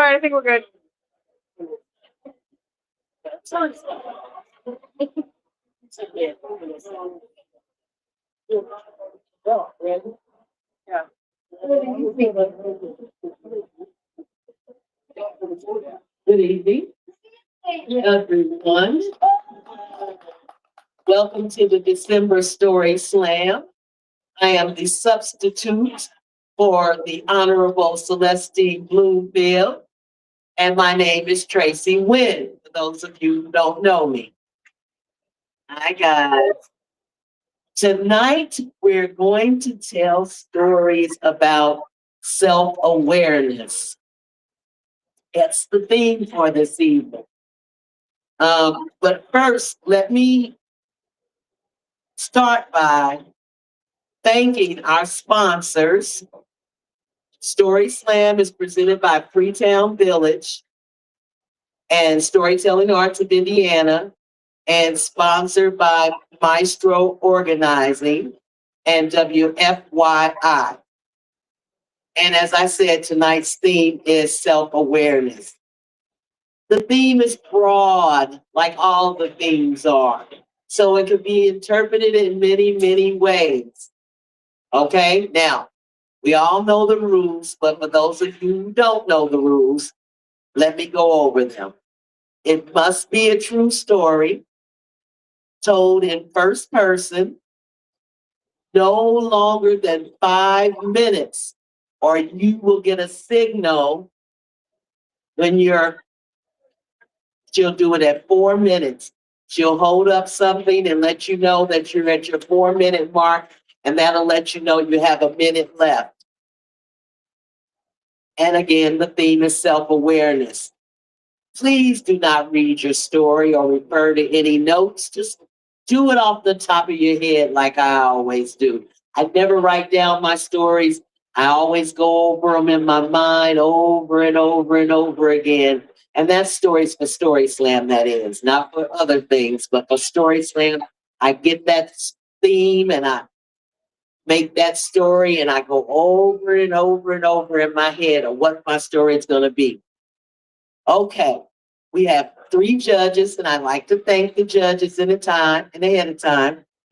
right, I think we're good. Yeah. Good evening, everyone. Welcome to the December Story Slam. I am the substitute for the Honorable Celestine Bloomfield, and my name is Tracy Wynn, for those of you who don't know me. Hi, guys. Tonight, we're going to tell stories about self-awareness. That's the theme for this evening. But first, let me start by thanking our sponsors. Story Slam is presented by Freetown Village and Storytelling Arts of Indiana, and sponsored by Maestro Organizing and WFYI. And as I said, tonight's theme is self-awareness. The theme is broad, like all the themes are. So it could be interpreted in many, many ways. Okay, now, we all know the rules, but for those of you who don't know the rules, let me go over them. It must be a true story, told in first person, no longer than 5 minutes, or you will get a signal when she'll do it at 4 minutes. She'll hold up something and let you know that you're at your 4-minute mark, and that'll let you know you have a minute left. And again, the theme is self-awareness. Please do not read your story or refer to any notes. Just do it off the top of your head like I always do. I never write down my stories. I always go over them in my mind over and over and over again. And that's stories for Story Slam, that is. Not for other things, but for Story Slam, I get that theme and I make that story and I go over and over and over in my head of what my story is going to be. Okay, we have 3 judges, and I'd like to thank the judges ahead of time.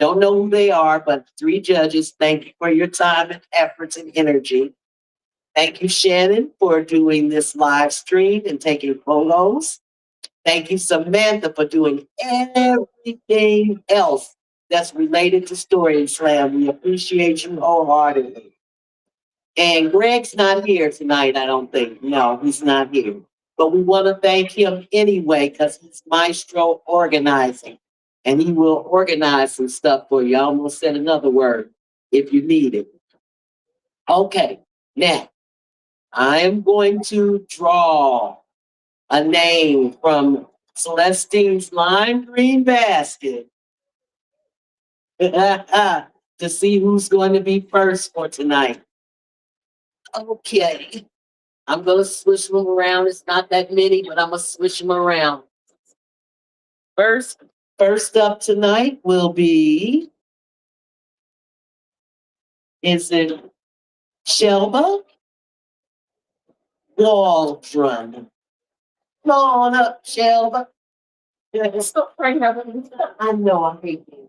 Don't know who they are, but 3 judges, thank you for your time and efforts and energy. Thank you, Shannon, for doing this live stream and taking photos. Thank you, Samantha, for doing everything else that's related to Story Slam. We appreciate you wholeheartedly. And Greg's not here tonight, I don't think. No, he's not here. But we want to thank him anyway because he's Maestro Organizing. And he will organize some stuff for you. I almost said another word if you need it. Okay, now I am going to draw a name from Celestine's lime green basket to see who's going to be first for tonight. Okay. I'm going to switch them around. It's not that many, but I'm going to switch them around. First up tonight will be, is it Shelba Waldron? Come on up, Shelba. Stop right now. I know I hate you.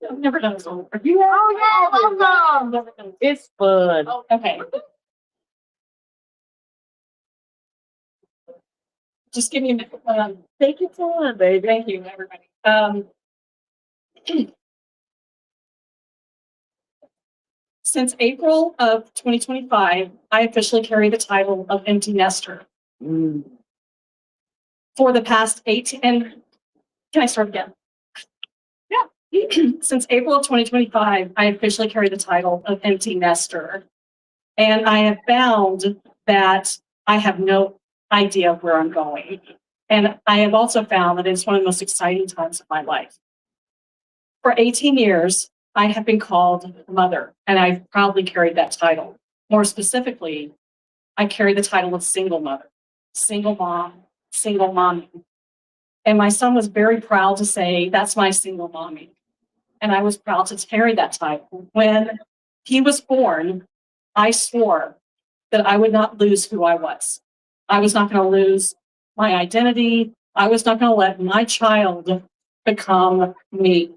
I've never done this before. Welcome. It's fun. Oh, okay. Just give me a minute. Take your time, baby. Thank you, everybody. Since April of 2025, I officially carry the title of empty nester. For the past 18, and can I start again? Yeah. Since April of 2025, I officially carry the title of empty nester. And I have found that I have no idea where I'm going. And I have also found that it's one of the most exciting times of my life. For 18 years, I have been called mother, and I've proudly carried that title. More specifically, I carry the title of single mother, single mom, single mommy. And my son was very proud to say, that's my single mommy. And I was proud to carry that title. When he was born, I swore that I would not lose who I was. I was not going to lose my identity. I was not going to let my child become me.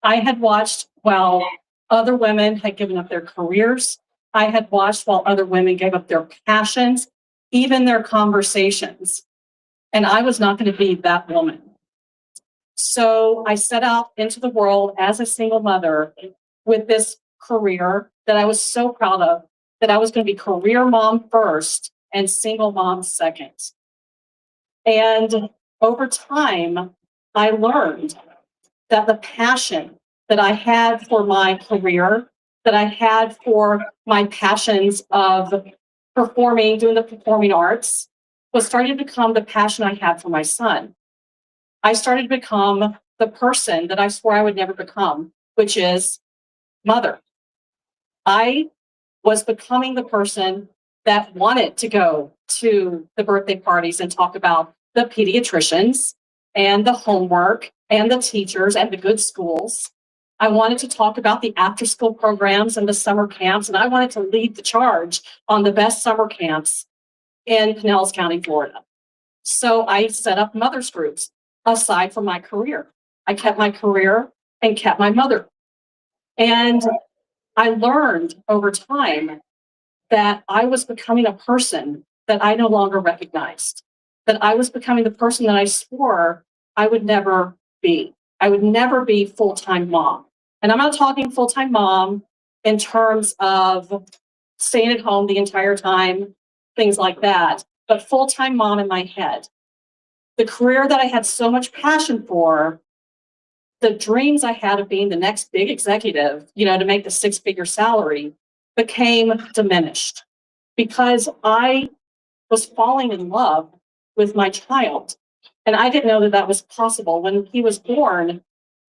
I had watched while other women had given up their careers. I had watched while other women gave up their passions, even their conversations. And I was not going to be that woman. So I set out into the world as a single mother with this career that I was so proud of, that I was going to be career mom first and single mom second. And over time, I learned that the passion that I had for my career, that I had for my passions of performing, doing the performing arts, was starting to become the passion I had for my son. I started to become the person that I swore I would never become, which is mother. I was becoming the person that wanted to go to the birthday parties and talk about the pediatricians and the homework and the teachers and the good schools. I wanted to talk about the after school programs and the summer camps, and I wanted to lead the charge on the best summer camps in Pinellas County, Florida. So I set up mothers groups aside from my career. I kept my career and kept my mother. And I learned over time that I was becoming a person that I no longer recognized, that I was becoming the person that I swore I would never be. I would never be full-time mom. And I'm not talking full-time mom in terms of staying at home the entire time, things like that, but full-time mom in my head. The career that I had so much passion for, the dreams I had of being the next big executive, to make the six-figure salary, became diminished because I was falling in love with my child. And I didn't know that that was possible. When he was born,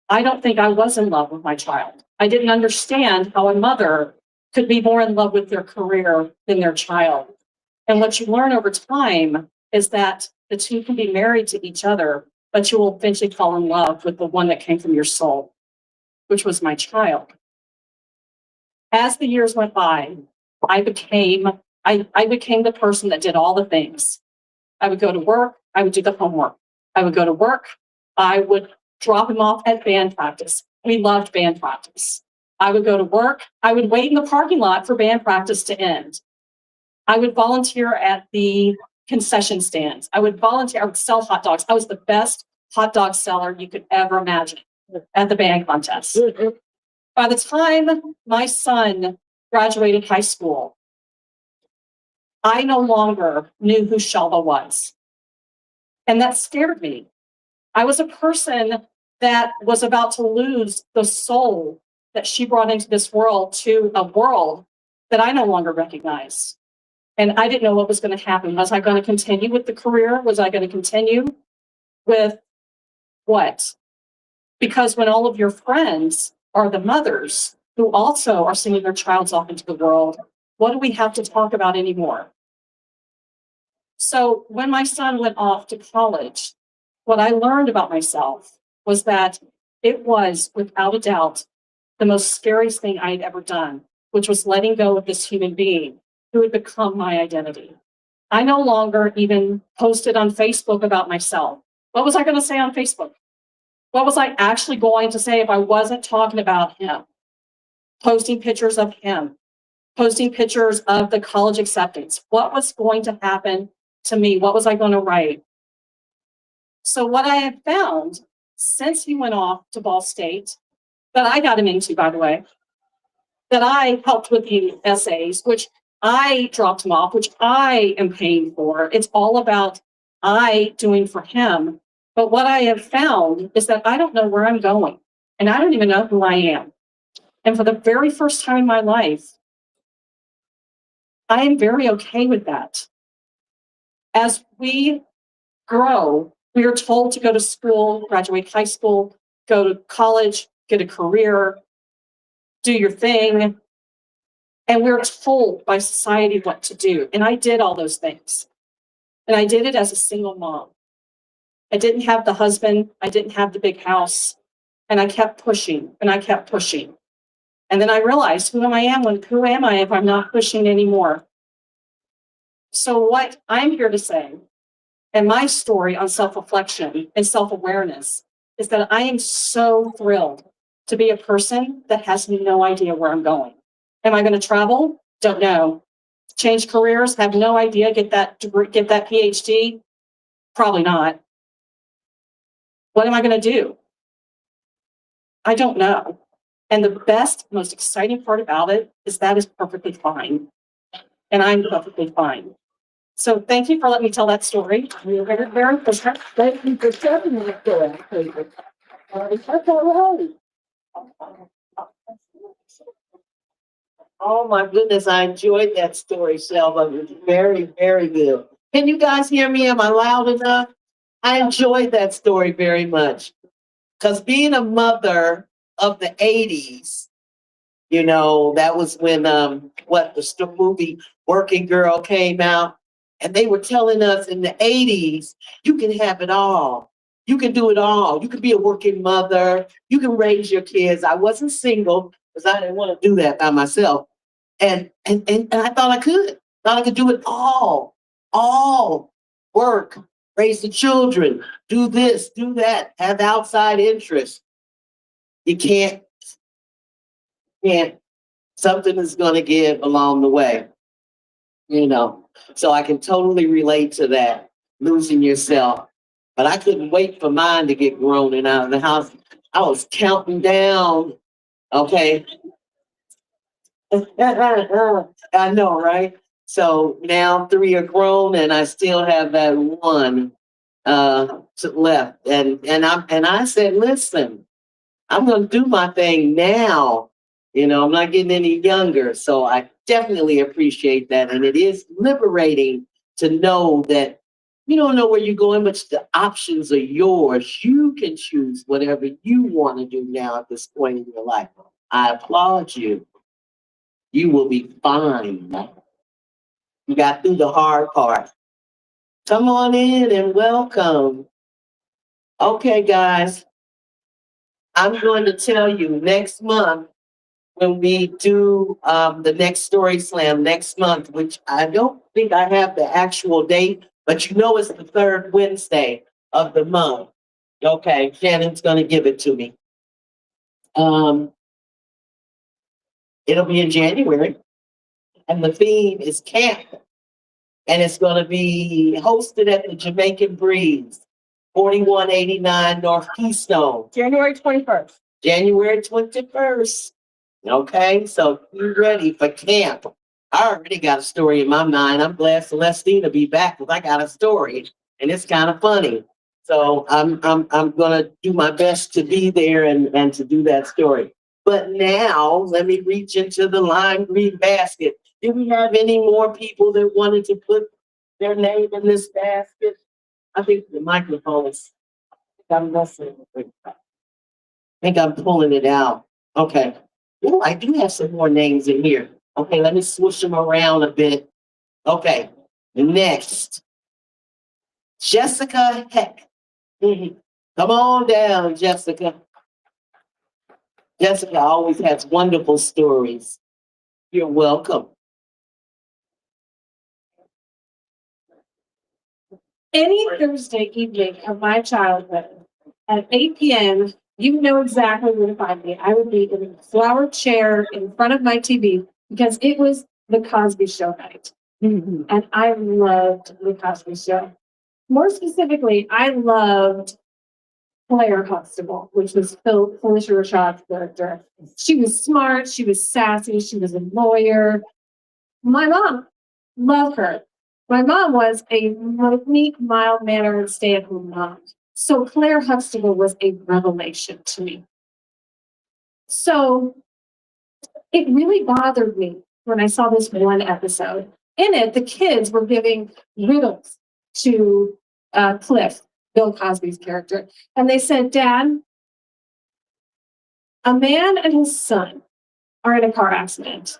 I don't think I was in love with my child. I didn't understand how a mother could be more in love with their career than their child. And what you learn over time is that the two can be married to each other, but you will eventually fall in love with the one that came from your soul, which was my child. As the years went by, I became the person that did all the things. I would go to work, I would do the homework. I would go to work, I would drop him off at band practice. We loved band practice. I would go to work, I would wait in the parking lot for band practice to end. I would volunteer at the concession stands. I would sell hot dogs. I was the best hot dog seller you could ever imagine at the band contest. By the time my son graduated high school, I no longer knew who Shelba was. And that scared me. I was a person that was about to lose the soul that she brought into this world to a world that I no longer recognize. And I didn't know what was going to happen. Was I going to continue with the career? Was I going to continue with what? Because when all of your friends are the mothers who also are sending their childs off into the world, what do we have to talk about anymore? So when my son went off to college, what I learned about myself was that it was, without a doubt, the most scariest thing I had ever done, which was letting go of this human being who had become my identity. I no longer even posted on Facebook about myself. What was I going to say on Facebook? What was I actually going to say if I wasn't talking about him? Posting pictures of him, posting pictures of the college acceptance. What was going to happen to me? What was I going to write? So what I have found since he went off to Ball State, that I got him into, by the way, that I helped with the essays, which I dropped him off, which I am paying for. It's all about I doing for him. But what I have found is that I don't know where I'm going, and I don't even know who I am. And for the very first time in my life, I am very okay with that. As we grow, we are told to go to school, graduate high school, go to college, get a career, do your thing. And we're told by society what to do. And I did all those things. And I did it as a single mom. I didn't have the husband. I didn't have the big house. And I kept pushing and I kept pushing. And then I realized, who am I if I'm not pushing anymore? So what I'm here to say, and my story on self-reflection and self-awareness, is that I am so thrilled to be a person that has no idea where I'm going. Am I going to travel? Don't know. Change careers? Have no idea. Get that degree, get that PhD? Probably not. What am I going to do? I don't know. And the best, most exciting part about it is that is perfectly fine. And I'm perfectly fine. So thank you for letting me tell that story. You're very, very appreciative. Thank you for telling me that. That's all right. Oh my goodness, I enjoyed that story, Selma. It was very, very good. Can you guys hear me? Am I loud enough? I enjoyed that story very much. Because being a mother of the 80s, you know, that was when the movie Working Girl came out, and they were telling us in the 80s, you can have it all. You can do it all. You can be a working mother. You can raise your kids. I wasn't single because I didn't want to do that by myself. And I thought I could. Thought I could do it all. Work, raise the children, do this, do that, have outside interests. You can't. Something is going to give along the way, you know. So I can totally relate to that, losing yourself. But I couldn't wait for mine to get grown and out of the house. I was counting down. Okay. I know, right? So now 3 are grown, and I still have that one left. And I said, listen, I'm going to do my thing now. You know, I'm not getting any younger. So I definitely appreciate that. And it is liberating to know that you don't know where you're going, but the options are yours. You can choose whatever you want to do now at this point in your life. I applaud you. You will be fine. You got through the hard part. Come on in and welcome. Okay, guys, I'm going to tell you next month when we do the next Story Slam next month, which I don't think I have the actual date, but you know it's the third Wednesday of the month. Okay, Shannon's going to give it to me. It'll be in January, and the theme is camp. And it's going to be hosted at the Jamaican Breeze, 4189 North Keystone. January 21st. January 21st. Okay, so you ready for camp? I already got a story in my mind. I'm glad Celestine be back because I got a story, and it's kind of funny. So I'm gonna do my best to be there and to do that story. But now let me reach into the lime green basket. Do we have any more people that wanted to put their name in this basket? I think the microphone is. I'm messing with it. I think I'm pulling it out. Okay. Oh, I do have some more names in here. Okay, let me switch them around a bit. Okay, next, Jessica Heck. Mhm. Come on down, Jessica. Jessica always has wonderful stories. You're welcome. Any Thursday evening of my childhood at 8 p.m., you know exactly where to find me. I would be in a flower chair in front of my TV because it was the Cosby Show night. And I loved the Cosby Show. More specifically, I loved Claire Huxtable, which was Felicia Rashad's character. She was smart, she was sassy, she was a lawyer. My mom loved her. My mom was a meek, mild-mannered, stay-at-home mom. So Claire Huxtable was a revelation to me. So it really bothered me when I saw this one episode. In it, the kids were giving riddles to Cliff, Bill Cosby's character. And they said, Dad, a man and his son are in a car accident.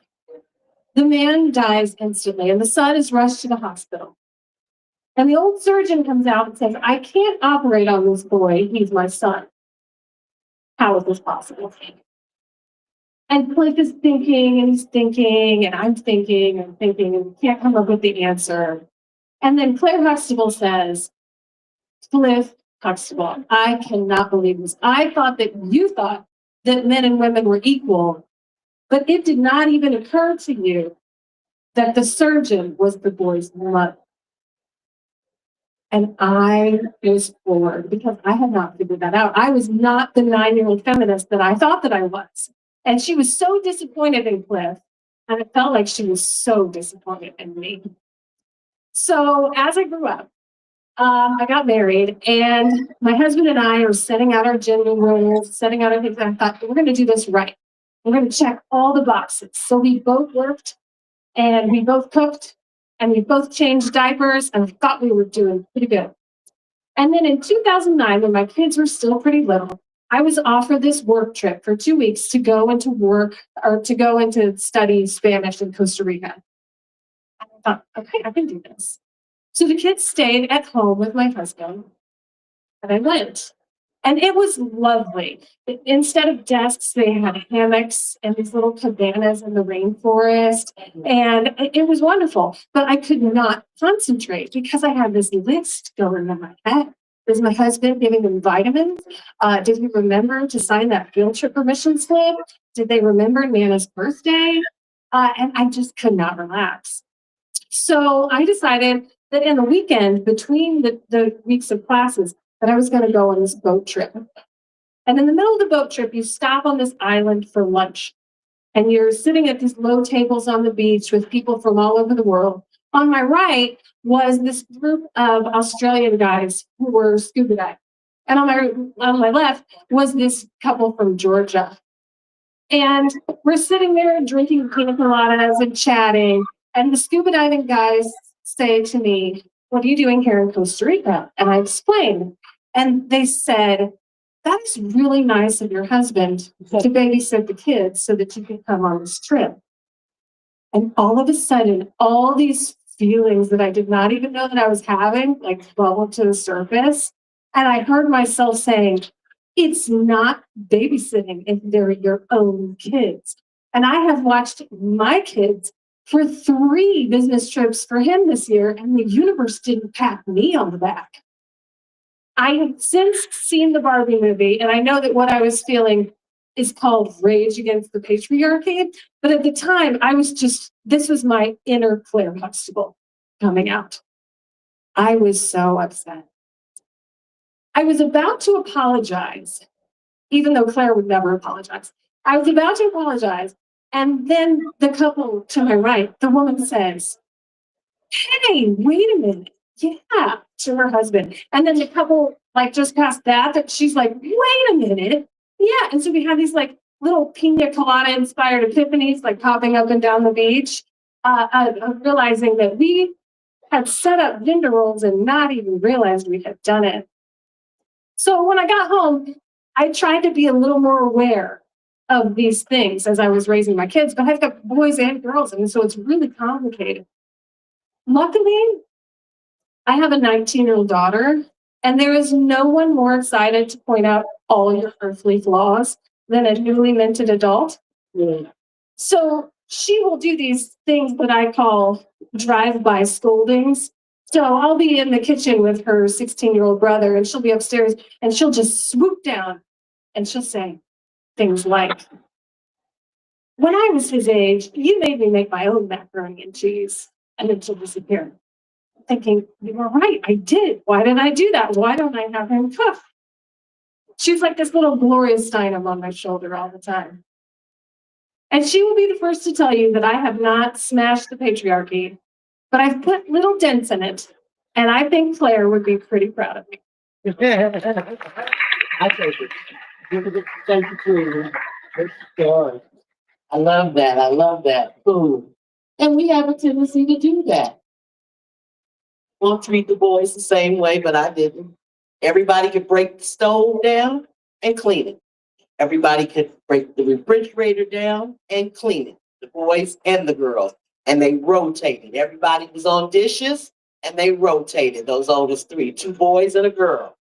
The man dies instantly, and the son is rushed to the hospital. And the old surgeon comes out and says, I can't operate on this boy. He's my son. How is this possible? And Cliff is thinking and he's thinking, and I'm thinking and thinking, and we can't come up with the answer. And then Claire Huxtable says, Cliff Huxtable, I cannot believe this. I thought that you thought that men and women were equal, but it did not even occur to you that the surgeon was the boy's mother. And I was floored because I had not figured that out. I was not the 9-year-old feminist that I thought that I was. And she was so disappointed in Cliff, and it felt like she was so disappointed in me. So as I grew up, I got married, and my husband and I are setting out our gender roles, setting out our things. And I thought, we're going to do this right. We're going to check all the boxes. So we both worked, and we both cooked, and we both changed diapers, and I thought we were doing pretty good. And then in 2009, when my kids were still pretty little, I was offered this work trip for 2 weeks to go into work or to go into study Spanish in Costa Rica. And I thought, okay, I can do this. So the kids stayed at home with my husband, and I went. And it was lovely. Instead of desks, they had hammocks and these little cabanas in the rainforest. And it was wonderful. But I could not concentrate because I had this list going in my head. Was my husband giving them vitamins? Did he remember to sign that field trip permission slip? Did they remember Nana's birthday? And I just could not relax. So I decided that in the weekend, between the weeks of classes, that I was going to go on this boat trip. And in the middle of the boat trip, you stop on this island for lunch. And you're sitting at these low tables on the beach with people from all over the world. On my right was this group of Australian guys who were scuba diving. And on my left was this couple from Georgia. And we're sitting there drinking pina coladas and chatting. And the scuba diving guys say to me, what are you doing here in Costa Rica? And I explained. And they said, that is really nice of your husband to babysit the kids so that you can come on this trip. And all of a sudden, all these feelings that I did not even know that I was having, like bubbled to the surface. And I heard myself saying, it's not babysitting if they're your own kids. And I have watched my kids for 3 business trips for him this year, and the universe didn't pat me on the back. I have since seen the Barbie movie, and I know that what I was feeling is called rage against the patriarchy. But at the time, this was my inner Claire Huxtable coming out. I was so upset. I was about to apologize, even though Claire would never apologize. I was about to apologize. And then the couple to my right, the woman says, hey, wait a minute. Yeah, to her husband. And then the couple, like just past that she's like, wait a minute. Yeah. And so we have these like little pina colada inspired epiphanies like popping up and down the beach, realizing that we had set up gender roles and not even realized we had done it. So when I got home, I tried to be a little more aware of these things as I was raising my kids, but I've got boys and girls, and so it's really complicated. Luckily, I have a 19-year-old daughter, and there is no one more excited to point out all your earthly flaws than a newly minted adult. Yeah. So she will do these things that I call drive-by scoldings. So I'll be in the kitchen with her 16-year-old brother, and she'll be upstairs, and she'll just swoop down, and she'll say things like, when I was his age, you made me make my own macaroni and cheese. And then she'll disappear. Thinking, you were right, I did. Why did I do that? Why don't I have him cook? She's like this little Gloria Steinem on my shoulder all the time. And she will be the first to tell you that I have not smashed the patriarchy, but I've put little dents in it. And I think Claire would be pretty proud of me. I take it. Thank you, Queen. Good story. I love that. I love that. Boom. And we have a tendency to do that. Won't treat the boys the same way, but I didn't. Everybody could break the stove down and clean it. Everybody could break the refrigerator down and clean it. The boys and the girls. And they rotated. Everybody was on dishes and they rotated. Those oldest 3, 2 boys and a girl.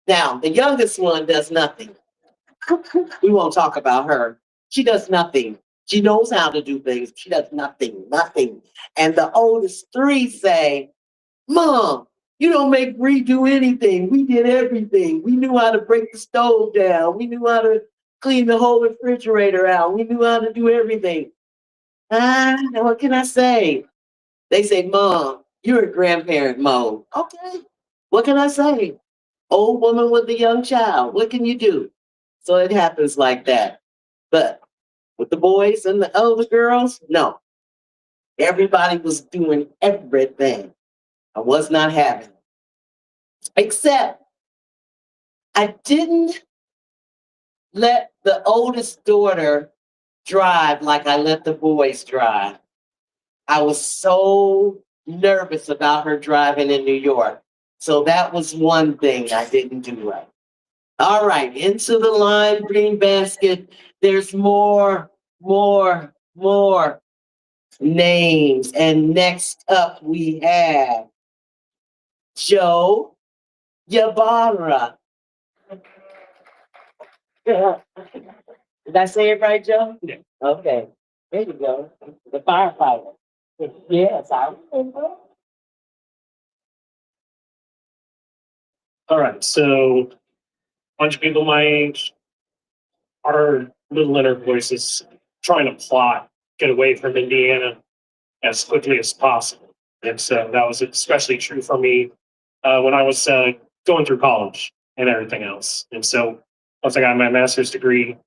Now, the youngest one does nothing. We won't talk about her. She does nothing. She knows how to do things. She does nothing. And the oldest three say, Mom, you don't make Bree do anything. We did everything. We knew how to break the stove down. We knew how to clean the whole refrigerator out. We knew how to do everything. What can I say? They say, Mom, you're in grandparent mode. Okay. What can I say? Old woman with a young child. What can you do? So it happens like that. But with the boys and the older girls, no. Everybody was doing everything. I was not having it. Except I didn't let the oldest daughter drive like I let the boys drive. I was so nervous about her driving in New York. So that was one thing I didn't do right. All right, into the lime green basket. There's more names. And next up we have Joe Yabara. Did I say it right, Joe? Yeah. Okay, there you go. The firefighter. Yes, I remember. All right, so a bunch of people my age are little inner voices trying to plot, get away from Indiana as quickly as possible. And so that was especially true for me when I was going through college and everything else. And so once I got my master's degree,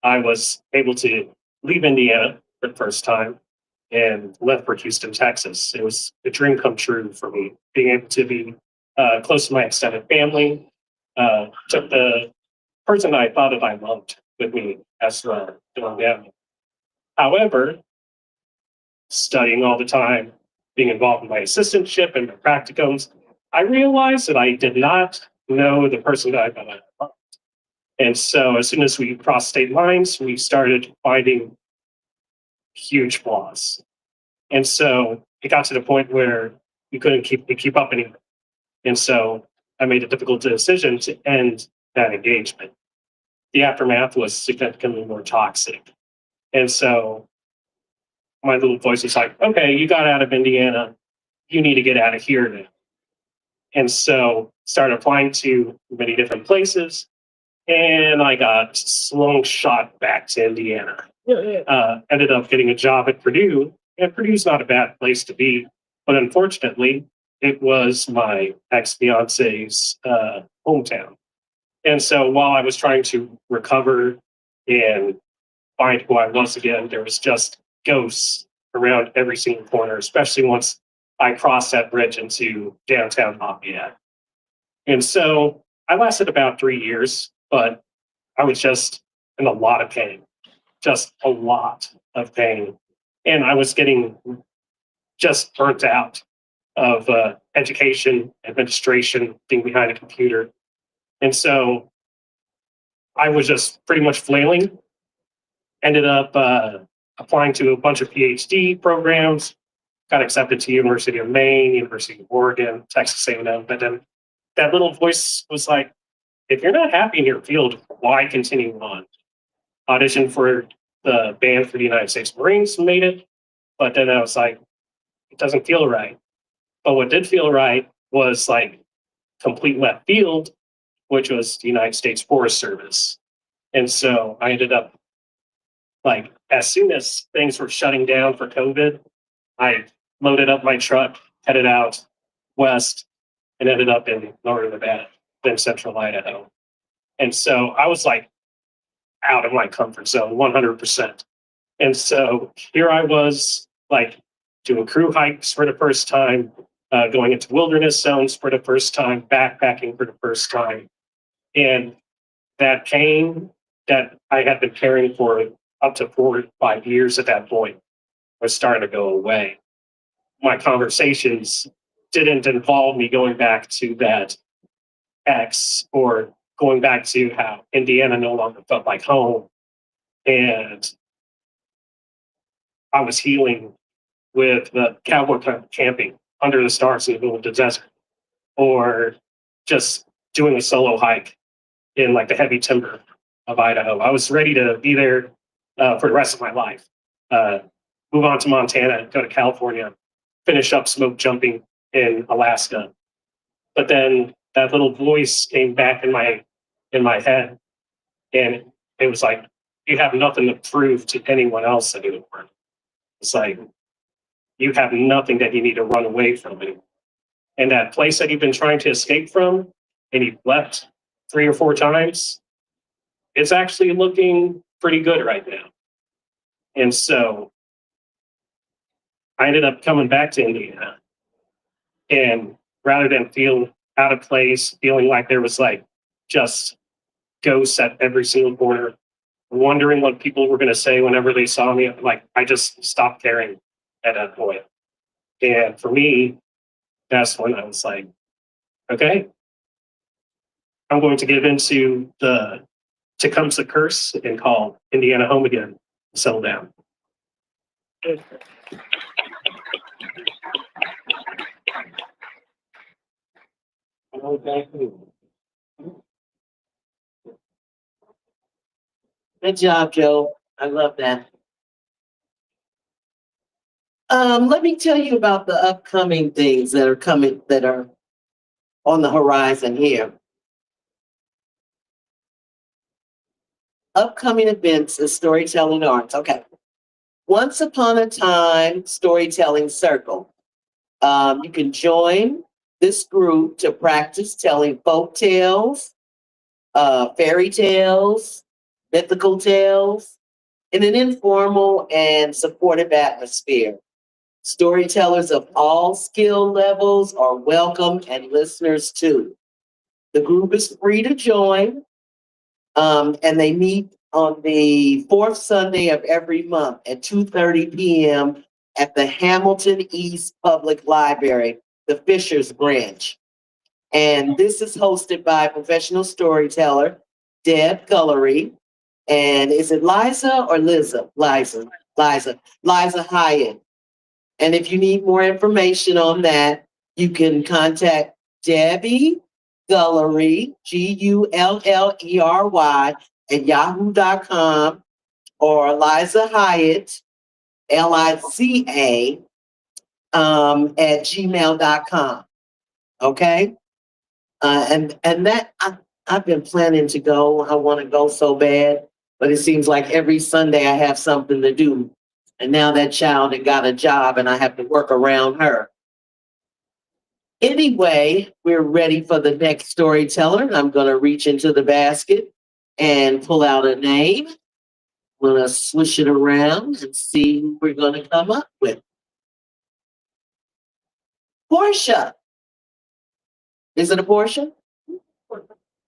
I was able to leave Indiana for the first time and left for Houston, Texas. It was a dream come true for me, being able to be close to my extended family. Took the person I thought that I loved with me as well doing that. However, studying all the time, being involved in my assistantship and my practicums, I realized that I did not know the person that I thought I loved. And so as soon as we crossed state lines, we started finding huge flaws. And so it got to the point where we couldn't keep up anymore. And so I made a difficult decision to end that engagement. The aftermath was significantly more toxic. And so my little voice was like, okay, you got out of Indiana. You need to get out of here now. And so started applying to many different places. And I got slow shot back to Indiana. Ended up getting a job at Purdue. And Purdue's not a bad place to be. But unfortunately, it was my ex-fiance's hometown. And so while I was trying to recover and find who I was again, there was just ghosts around every single corner, especially once I crossed that bridge into downtown Lafayette. And so I lasted about 3 years, but I was just in a lot of pain, just a lot of pain. And I was getting just burnt out of education, administration, being behind a computer. And so I was just pretty much flailing. Ended up applying to a bunch of PhD programs, got accepted to University of Maine, University of Oregon, Texas A&M. But then that little voice was like, if you're not happy in your field, why continue on? Auditioned for the band for the United States Marines, made it. But then I was like, it doesn't feel right. But what did feel right was like complete left field, which was the United States Forest Service. And so I ended up, like, as soon as things were shutting down for COVID, I loaded up my truck, headed out west, and ended up in northern Nevada, then central Idaho. And so I was like out of my comfort zone 100%. And so here I was, like, doing crew hikes for the first time, going into wilderness zones for the first time, backpacking for the first time. And that pain that I had been carrying for up to 4 or 5 years at that point was starting to go away. My conversations didn't involve me going back to that ex or going back to how Indiana no longer felt like home. And I was healing with the cowboy camping under the stars in the middle of the desert, or just doing a solo hike in like the heavy timber of Idaho. I was ready to be there for the rest of my life. Move on to Montana, go to California, finish up smoke jumping in Alaska. But then that little voice came back in my head, and it was like, you have nothing to prove to anyone else anymore. It's like, you have nothing that you need to run away from anymore. And that place that you've been trying to escape from, and you've left 3 or 4 times, it's actually looking pretty good right now. And so I ended up coming back to Indiana. And rather than feel out of place, feeling like there was like just ghosts at every single corner, wondering what people were going to say whenever they saw me, like I just stopped caring at that point. And for me, that's when I was like, okay, I'm going to give into the Tecumseh curse and call Indiana home again, settle down. Good job, Joe. I love that. Let me tell you about the upcoming things that are coming, that are on the horizon here. Upcoming events is Storytelling Arts. Okay. Once Upon a Time Storytelling Circle. You can join this group to practice telling folk tales, fairy tales, mythical tales in an informal and supportive atmosphere. Storytellers of all skill levels are welcome, and listeners too. The group is free to join, and they meet on the fourth Sunday of every month at 2:30 p.m. at the Hamilton East Public Library, the Fishers Branch. And this is hosted by professional storyteller Deb Gullery. And is it Liza or Liza? Liza Hyatt. And if you need more information on that, you can contact Debbie Gullery, Gullery, at yahoo.com, or Liza Hyatt, Lica, at gmail.com. Okay? And that I've been planning to go. I want to go so bad, but it seems like every Sunday I have something to do. And now that child had got a job and I have to work around her. Anyway, we're ready for the next storyteller. I'm going to reach into the basket and pull out a name. I'm going to swish it around and see who we're going to come up with. Portia. Is it a Portia?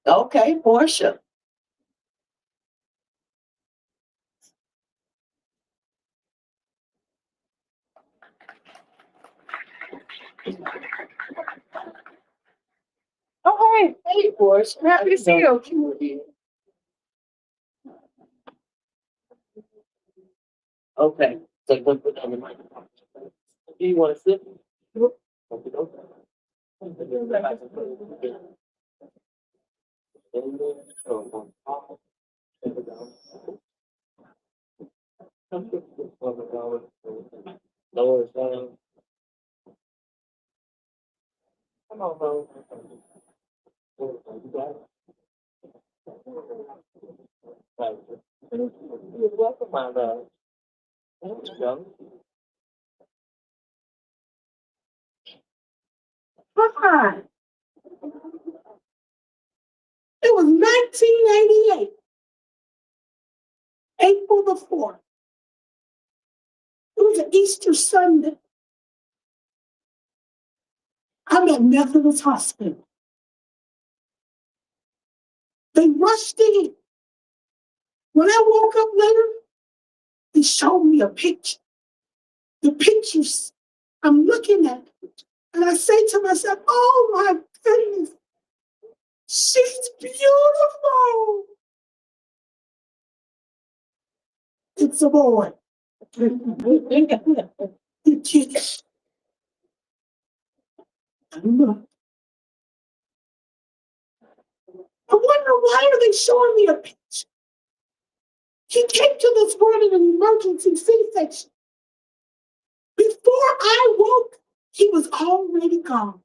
Okay, Portia. Oh, Hey, Portia. happy to see you. Okay, so let's put on the microphone. Do you want to sit? Lower down. Come on, bro. You're welcome, my love. There you go. Hi. It was 1988, April the 4th. It was an Easter Sunday. I'm at Methodist Hospital. They rushed in. When I woke up later, they showed me a picture. The pictures, I'm looking at it, and I say to myself, oh my goodness, she's beautiful. It's a boy. The kid. I don't know. I wonder, why are they showing me a picture? He came to this world in an emergency C-section. Before I woke, he was already gone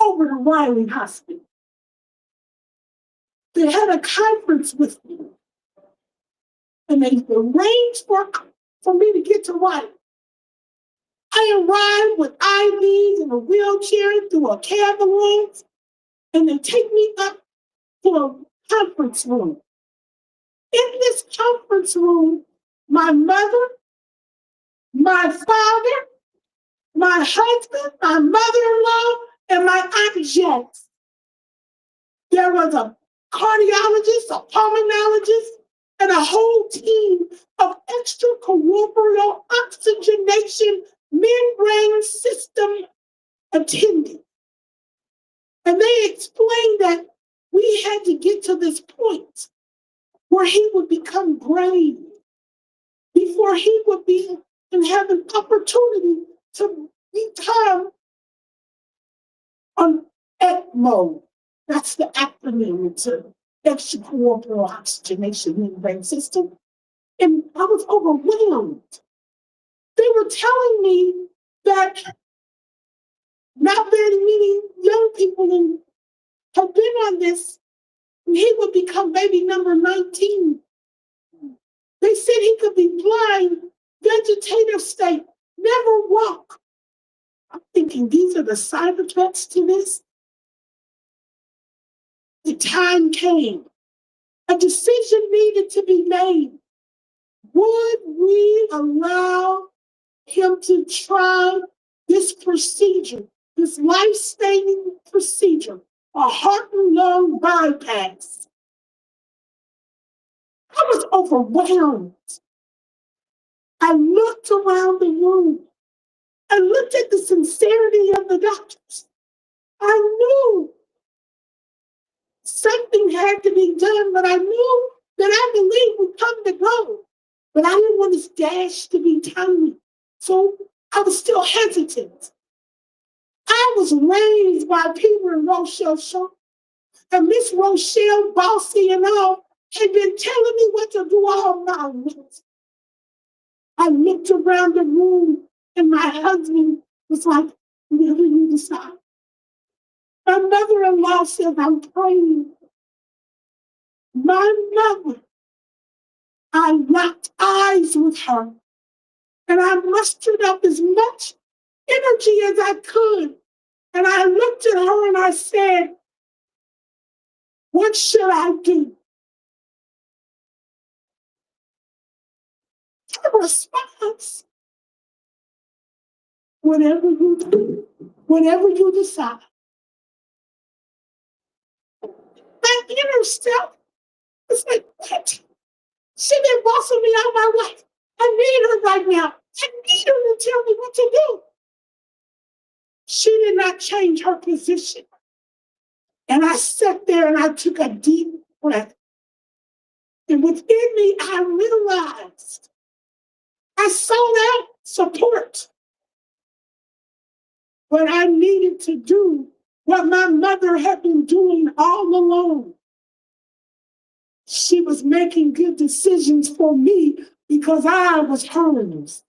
over to Riley Hospital. They had a conference with me, and they arranged for me to get to Riley. I arrived with IVs in a wheelchair through a ambulance, and they take me up to a conference room. In this conference room, my mother, my father, my husband, my mother-in-law, and my Aunt Jess. There was a cardiologist, a pulmonologist, and a whole team of extracorporeal oxygenation membrane system attending. And they explained that we had to get to this point where he would become brave before he would be and have an opportunity to become an ECMO. That's the acronym. It's an extracorporeal oxygenation membrane system. And I was overwhelmed. They were telling me that not very many young people have been on this, and he would become baby number 19. They said he could be blind, vegetative state, never walk. I'm thinking these are the side effects to this. The time came. A decision needed to be made. Would we allow him to try this procedure, this life-saving procedure, a heart and lung bypass? I was overwhelmed. I looked around the room. I looked at the sincerity of the doctors. I knew something had to be done, but I knew that I believed would come to go. But I didn't want this dash to be tiny. So I was still hesitant. I was raised by Peter and Rochelle Shaw. And Miss Rochelle, bossy and all, had been telling me what to do all my life. I looked around the room and my husband was like, whatever you decide. My mother-in-law said, I'm praying. My mother, I locked eyes with her and I mustered up as much energy as I could. And I looked at her and I said, what should I do? Her response, whatever you do, whatever you decide. My inner self was like, what? She been bossing me out my life. I need her right now. I need her to tell me what to do. She did not change her position. And I sat there and I took a deep breath. And within me, I realized I sought out support. But I needed to do what my mother had been doing all along. She was making good decisions for me because I was hers.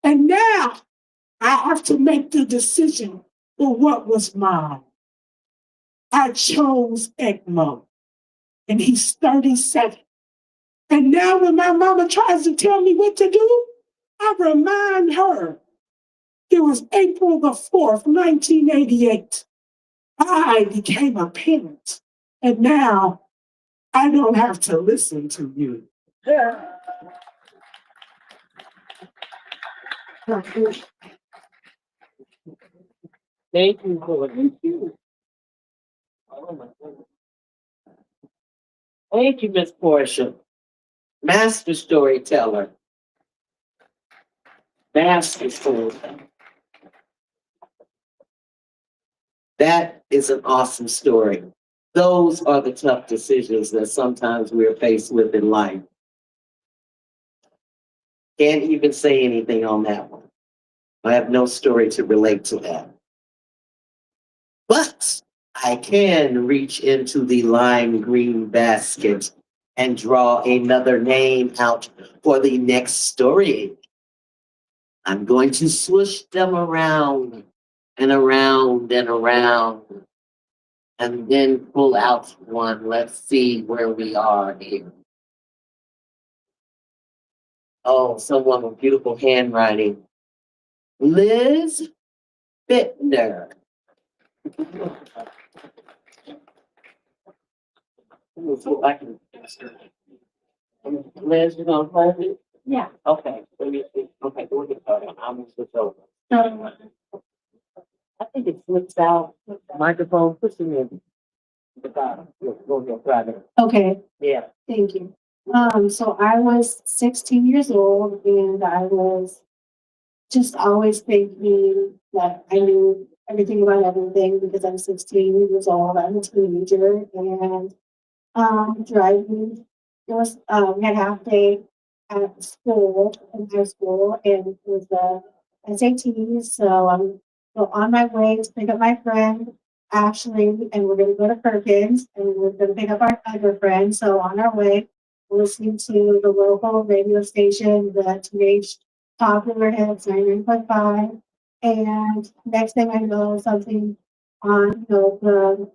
And now I have to make the decision for what was mine. I chose ECMO, and he's 37. And now when my mama tries to tell me what to do, I remind her it was April the 4th, 1988. I became a parent, and now I don't have to listen to you. Thank you, Lord. Thank you. Oh my goodness. Thank you, Miss Portia. Master storyteller. Master storyteller. That is an awesome story. Those are the tough decisions that sometimes we're faced with in life. Can't even say anything on that one. I have no story to relate to that. But I can reach into the lime green basket and draw another name out for the next story. I'm going to swoosh them around and around and around and then pull out one. Let's see where we are here. Oh, someone with beautiful handwriting. Liz Bittner. Let me see if I can. Liz, you gonna play it? Yeah. Okay, let me see. Okay, we'll get started. I'm gonna switch over. I think it flips out. Microphone, push it in. The bottom. Go ahead, try it. Okay, Yeah. thank you. So I was 16 years old and I was just always thinking that I knew everything about everything because I'm 16 years old. I'm a teenager and driving. It was we had half day at school in high school and it was the SATs. So I'm on my way to pick up my friend Ashley and we're gonna go to Perkins and we're gonna pick up our other friend. So on our way, listening to the local radio station, the teenage popular hits 99.5. And next thing I know, something on the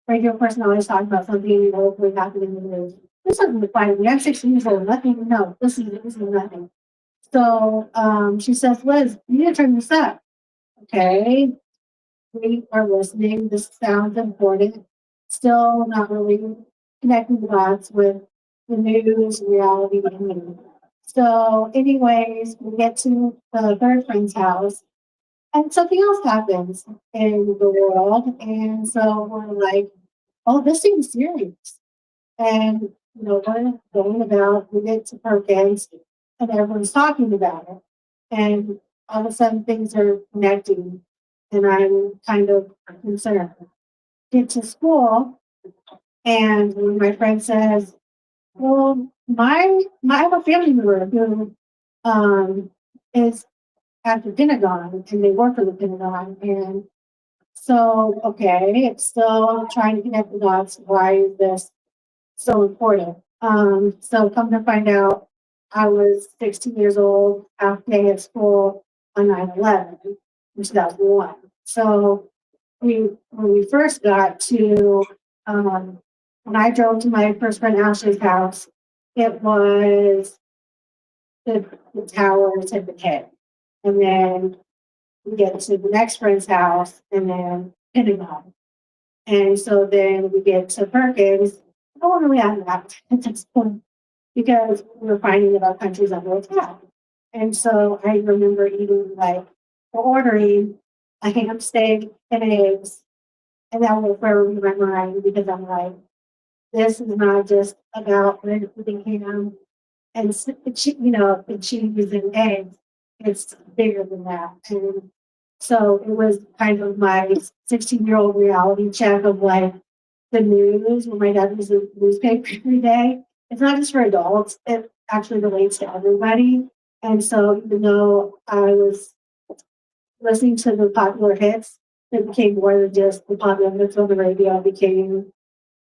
radio personalities talking about something locally happening in the news. This doesn't apply to me. I'm 16 years old. Nothing. No, this is nothing. So she says, Liz, you need to turn this up. Okay. We are listening. This sounds important. Still not really connecting the dots with the news, reality, and me. So, anyways, we get to the third friend's house, and something else happens in the world. And so we're like, oh, this seems serious. And, we're going about, we get to Perkins, and everyone's talking about it. And all of a sudden, things are connecting, and I'm kind of concerned. Get to school, and my friend says, well, I have a family member who is at the Pentagon and they work for the Pentagon. And so, okay, it's still trying to connect the dots. Why is this so important? So come to find out, I was 16 years old, half day at school on 9/11 in 2001. So when we first got to, when I drove to my first friend Ashley's house, it was the towers had been hit. And then we get to the next friend's house and then Pentagon. And so then we get to Perkins. I don't really have that at this point because we're finding that our country's under attack. And so I remember ordering a ham steak and eggs. And that will forever be my mind because I'm like, this is not just about eating ham and the cheese and eggs. It's bigger than that. And so it was kind of my 16-year-old reality check of like the news when my dad was in the newspaper every day. It's not just for adults, it actually relates to everybody. And so even though I was listening to the popular hits, it became more than just the popular hits on the radio. It became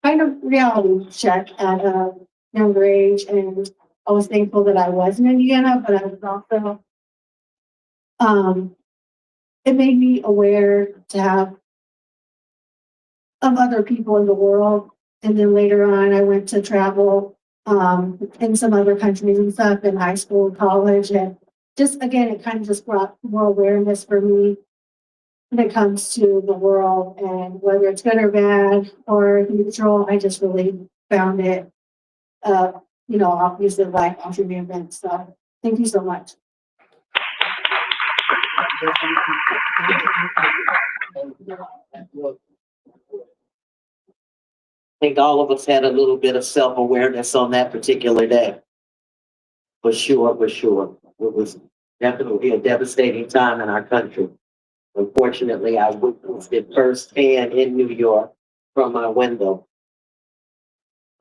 kind of reality check at a younger age. And I was thankful that I was in Indiana, but I was also, it made me aware to have of other people in the world. And then later on, I went to travel in some other countries and stuff in high school, college, and just again, it kind of just brought more awareness for me when it comes to the world and whether it's good or bad or neutral. I just really found it, obviously life altering event. So thank you so much. I think all of us had a little bit of self-awareness on that particular day. For sure, for sure. It was definitely a devastating time in our country. Unfortunately, I witnessed it firsthand in New York from my window.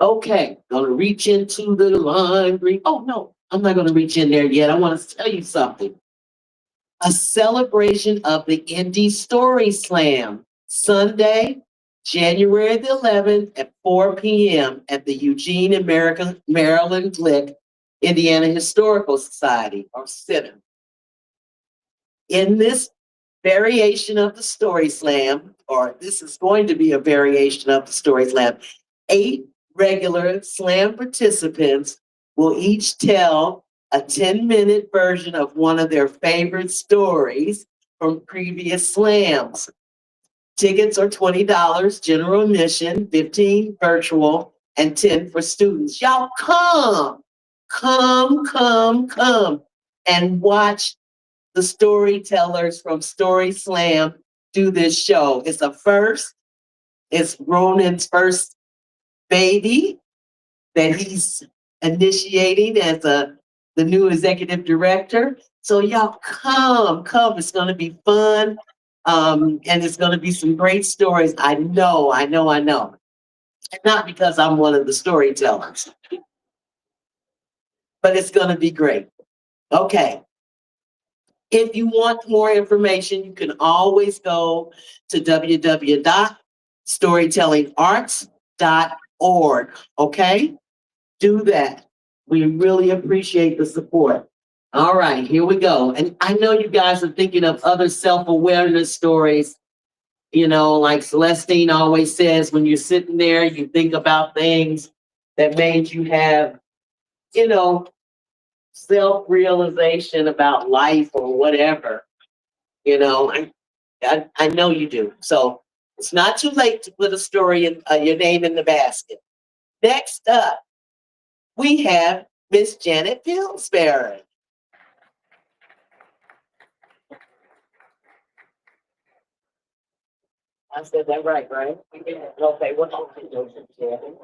Okay, gonna reach into the laundry. Oh no, I'm not gonna reach in there yet. I want to tell you something. A celebration of the Indy Story Slam, Sunday, January the 11th at 4 p.m. at the Eugene and Maryland Glick Indiana Historical Society or Center. In this variation of the Story Slam, or this is going to be a variation of the Story Slam, 8 regular slam participants will each tell a 10-minute version of one of their favorite stories from previous slams. Tickets are $20, general admission, $15 virtual, and $10 for students. Y'all come, and watch the storytellers from Story Slam do this show. It's a first. It's Ronan's first baby that he's initiating as the new executive director. So y'all come. It's gonna be fun. And it's gonna be some great stories. I know. Not because I'm one of the storytellers, but it's gonna be great. Okay. If you want more information, you can always go to www.storytellingarts.org. Okay? Do that. We really appreciate the support. All right, here we go. And I know you guys are thinking of other self-awareness stories. You know, like Celestine always says, when you're sitting there, you think about things that made you have, you know, self-realization about life or whatever. You know, I know you do. So it's not too late to put a story in your name in the basket. Next up, we have Miss Janet Pillsbury. I said that right? Okay, what else did you do, Janet?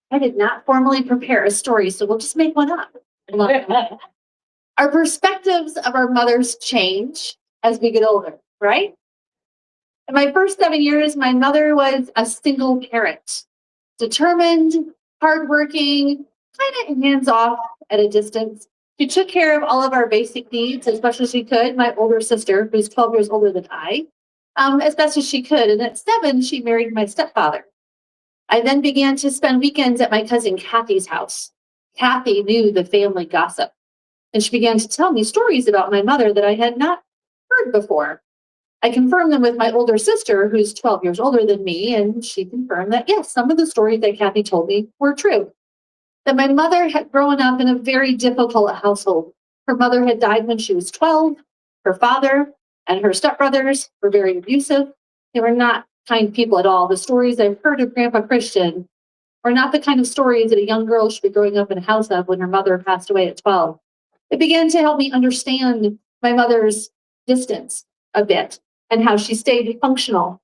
I did not formally prepare a story, so we'll just make one up. Our perspectives of our mothers change as we get older, right? In my first 7 years, my mother was a single parent, determined, hardworking, kind of hands-off at a distance. She took care of all of our basic needs as much as she could. My older sister, who's 12 years older than I, as best as she could. And at 7, she married my stepfather. I then began to spend weekends at my cousin Kathy's house. Kathy knew the family gossip, and she began to tell me stories about my mother that I had not heard before. I confirmed them with my older sister, who's 12 years older than me, and she confirmed that, yes, some of the stories that Kathy told me were true. That my mother had grown up in a very difficult household. Her mother had died when she was 12. Her father and her stepbrothers were very abusive. They were not kind people at all. The stories I've heard of Grandpa Christian are not the kind of stories that a young girl should be growing up in a house of when her mother passed away at 12. It began to help me understand my mother's distance a bit and how she stayed functional,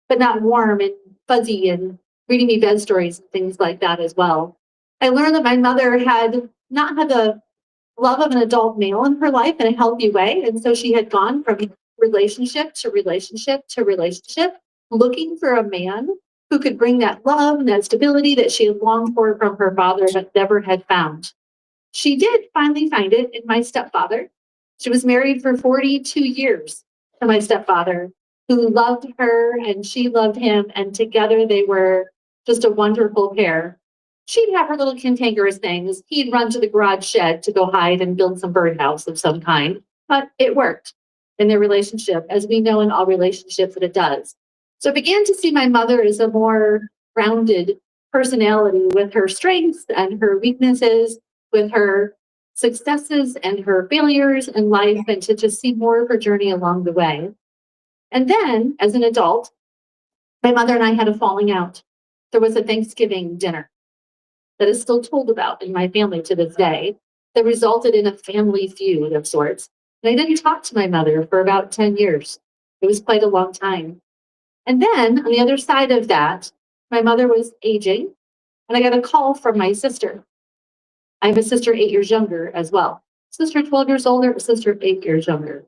but not warm and fuzzy and reading me bed stories and things like that as well. I learned that my mother had not had the love of an adult male in her life in a healthy way. And so she had gone from relationship to relationship to relationship, looking for a man who could bring that love and that stability that she had longed for from her father but never had found. She did finally find it in my stepfather. She was married for 42 years to my stepfather, who loved her and she loved him, and together they were just a wonderful pair. She'd have her little cantankerous things. He'd run to the garage shed to go hide and build some birdhouse of some kind, but it worked in their relationship, as we know in all relationships that it does. So I began to see my mother as a more grounded personality with her strengths and her weaknesses, with her successes and her failures in life, and to just see more of her journey along the way. And then, as an adult, my mother and I had a falling out. There was a Thanksgiving dinner that is still told about in my family to this day that resulted in a family feud of sorts. And I didn't talk to my mother for about 10 years. It was quite a long time. And then on the other side of that, my mother was aging, and I got a call from my sister. I have a sister 8 years younger as well. Sister 12 years older, sister 8 years younger.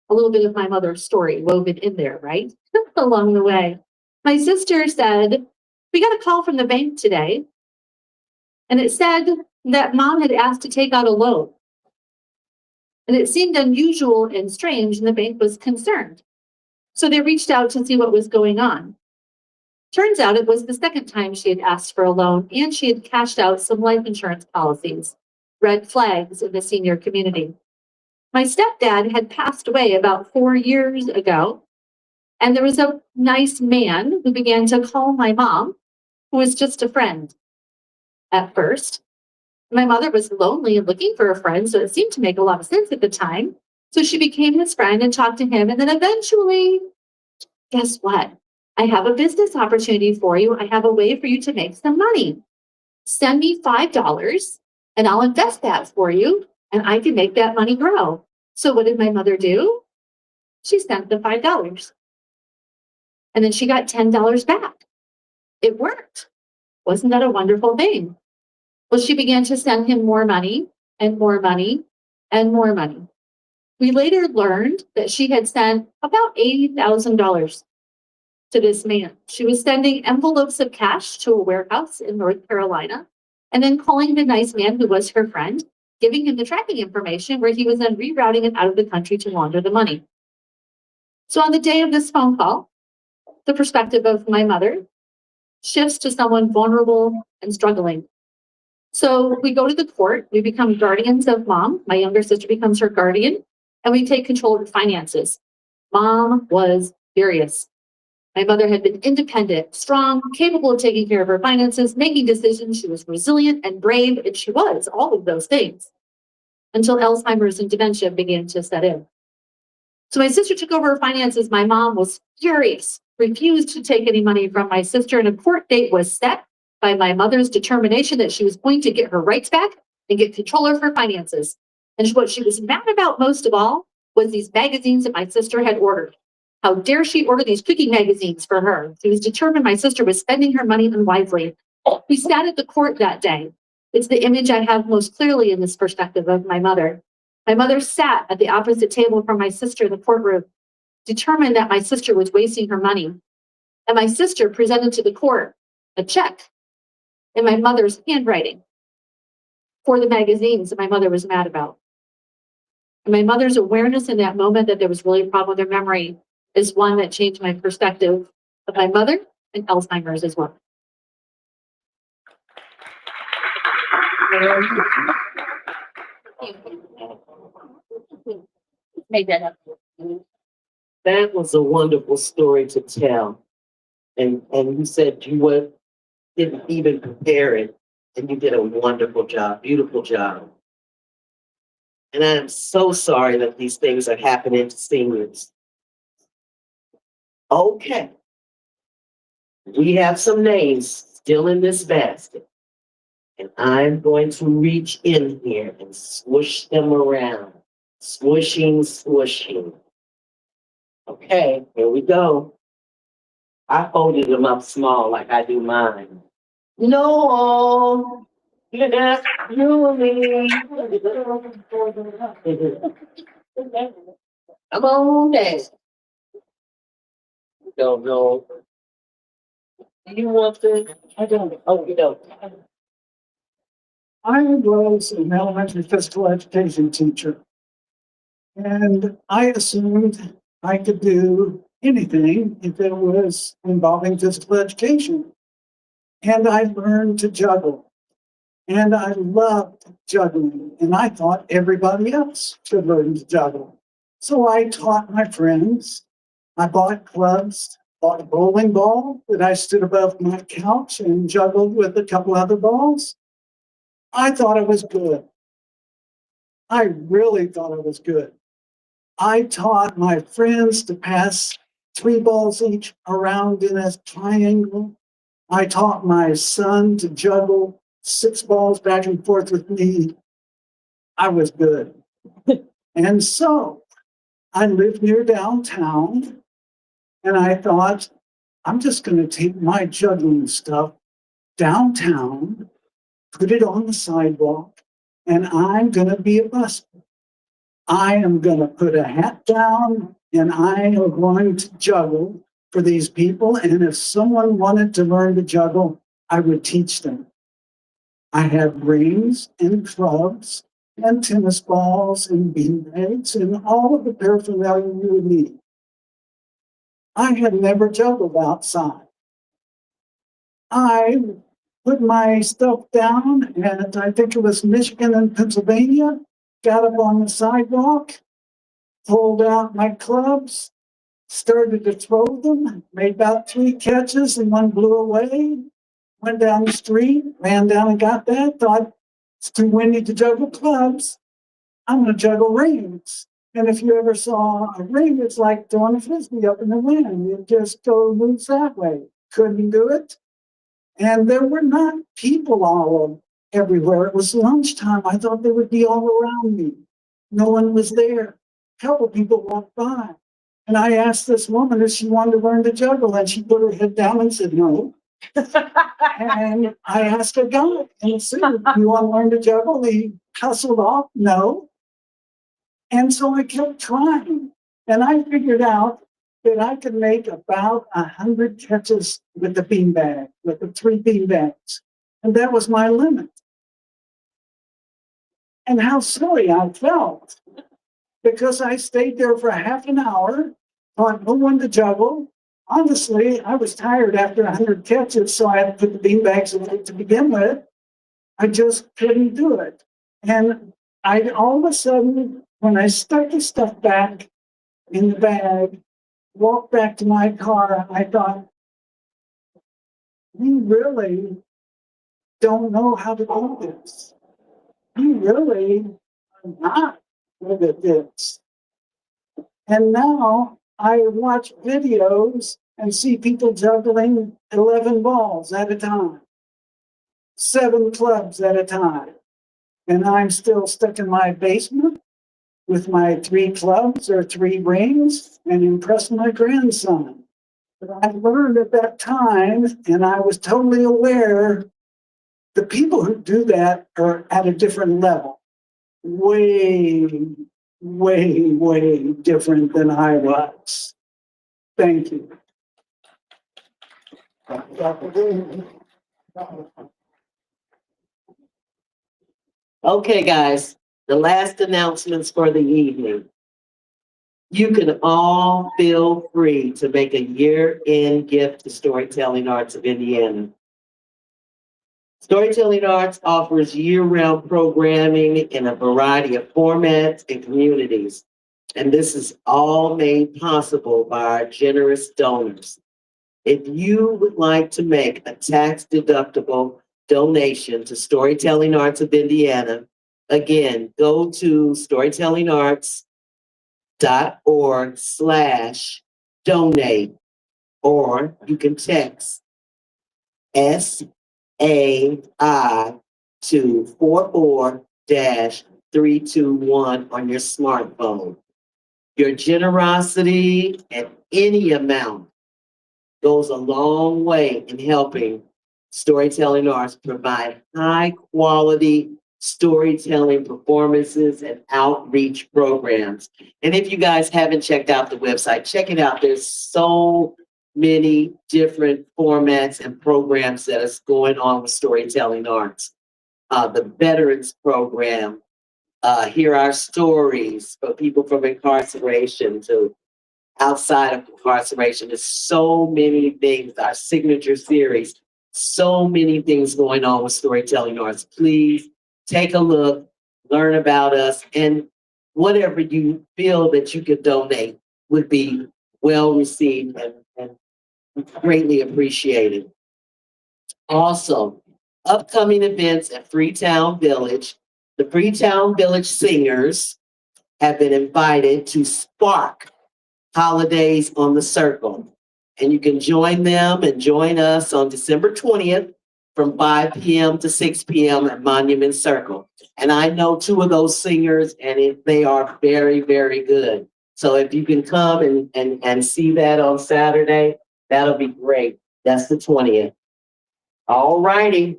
A little bit of my mother's story woven in there, right? Along the way. My sister said, we got a call from the bank today, and it said that mom had asked to take out a loan. And it seemed unusual and strange, and the bank was concerned. So they reached out to see what was going on. Turns out it was the second time she had asked for a loan and she had cashed out some life insurance policies, red flags in the senior community. My stepdad had passed away about 4 years ago, and there was a nice man who began to call my mom, who was just a friend at first. My mother was lonely and looking for a friend, so it seemed to make a lot of sense at the time. So she became his friend and talked to him, and then eventually, guess what? I have a business opportunity for you. I have a way for you to make some money. Send me $5 and I'll invest that for you and I can make that money grow. So what did my mother do? She sent the $5 and then she got $10 back. It worked. Wasn't that a wonderful thing? Well, she began to send him more money and more money and more money. We later learned that she had sent about $80,000 to this man. She was sending envelopes of cash to a warehouse in North Carolina and then calling the nice man who was her friend, giving him the tracking information where he was then rerouting it out of the country to launder the money. So on the day of this phone call, the perspective of my mother shifts to someone vulnerable and struggling. So we go to the court, we become guardians of mom. My younger sister becomes her guardian, and we take control of the finances. Mom was furious. My mother had been independent, strong, capable of taking care of her finances, making decisions. She was resilient and brave, and she was all of those things until Alzheimer's and dementia began to set in. So my sister took over her finances. My mom was furious, refused to take any money from my sister, and a court date was set by my mother's determination that she was going to get her rights back and get control of her finances. And what she was mad about most of all was these magazines that my sister had ordered. How dare she order these cooking magazines for her? She was determined my sister was spending her money unwisely. We sat at the court that day. It's the image I have most clearly in this perspective of my mother. My mother sat at the opposite table from my sister in the courtroom, determined that my sister was wasting her money. And my sister presented to the court a check in my mother's handwriting for the magazines that my mother was mad about. And my mother's awareness in that moment that there was really a problem with her memory is one that changed my perspective of my mother and Alzheimer's as well. Made that up. That was a wonderful story to tell. And you said didn't even prepare it, and you did a wonderful job, beautiful job. And I'm so sorry that these things are happening to seniors. Okay. We have some names still in this basket. And I'm going to reach in here and swoosh them around. Swooshing, swooshing. Okay, here we go. I folded them up small like I do mine. No. Yeah, you. Come on, Dad. Don't know. Do you want this? I don't. Oh, you don't. I was an elementary physical education teacher, and I assumed I could do anything if it was involving physical education. And I learned to juggle, and I loved juggling, and I thought everybody else should learn to juggle. So I taught my friends. I bought clubs, bought a bowling ball that I stood above my couch and juggled with a couple other balls. I thought it was good. I really thought it was good. I taught my friends to pass 3 balls each around in a triangle. I taught my son to juggle 6 balls back and forth with me. I was good. And so I lived near downtown, and I thought, I'm just going to take my juggling stuff downtown, put it on the sidewalk, and I'm going to be a busker. I am going to put a hat down, and I am going to juggle for these people. And if someone wanted to learn to juggle, I would teach them. I had rings and clubs and tennis balls and beanbags and all of the paraphernalia you would need. I had never juggled outside. I put my stuff down, and I think it was Michigan and Pennsylvania, got up on the sidewalk, pulled out my clubs, started to throw them, made about 3 catches and one blew away. Went down the street, ran down and got that, thought it's too windy to juggle clubs. I'm gonna juggle rings. And if you ever saw a ring, it's like throwing a frisbee up in the wind. You just go moves that way. Couldn't do it. And there were not people all everywhere. It was lunchtime. I thought they would be all around me. No one was there. A couple people walked by. And I asked this woman if she wanted to learn to juggle, and she put her head down and said no. And I asked a guy and said, "You want to learn to juggle?" He hustled off, no. And so I kept trying. And I figured out that I could make about 100 catches with the beanbag, with the 3 beanbags. And that was my limit. And how silly I felt, because I stayed there for half an hour, taught no one to juggle. Honestly, I was tired after 100 catches, so I had to put the beanbags away to begin with. I just couldn't do it. And I all of a sudden, when I stuck the stuff back in the bag, walked back to my car, I thought, you really don't know how to do this. You really are not good at this. And now I watch videos and see people juggling 11 balls at a time, 7 clubs at a time. And I'm still stuck in my basement with my 3 clubs or 3 rings and impress my grandson. But I learned at that time, and I was totally aware, the people who do that are at a different level. Way, way, way different than I was. Thank you. Okay, guys, the last announcements for the evening. You can all feel free to make a year-end gift to Storytelling Arts of Indiana. Storytelling Arts offers year-round programming in a variety of formats and communities. And this is all made possible by our generous donors. If you would like to make a tax-deductible donation to Storytelling Arts of Indiana, again, go to storytellingarts.org/donate, or you can text SAI to 44-321 on your smartphone. Your generosity at any amount goes a long way in helping Storytelling Arts provide high quality storytelling performances and outreach programs. And if you guys haven't checked out the website, check it out. There's so many different formats and programs that is going on with Storytelling Arts. The Veterans Program, Hear Our Stories for people from incarceration to outside of incarceration. There's so many things, our signature series, so many things going on with Storytelling Arts. Please take a look, learn about us, and whatever you feel that you could donate would be well received and greatly appreciated. Also, upcoming events at Freetown Village. The Freetown Village Singers have been invited to spark Holidays on the Circle. And you can join them and join us on December 20th from 5 p.m. to 6 p.m. at Monument Circle. And I know 2 of those singers, and they are very, very good. So if you can come and see that on Saturday, that'll be great. That's the 20th. All righty.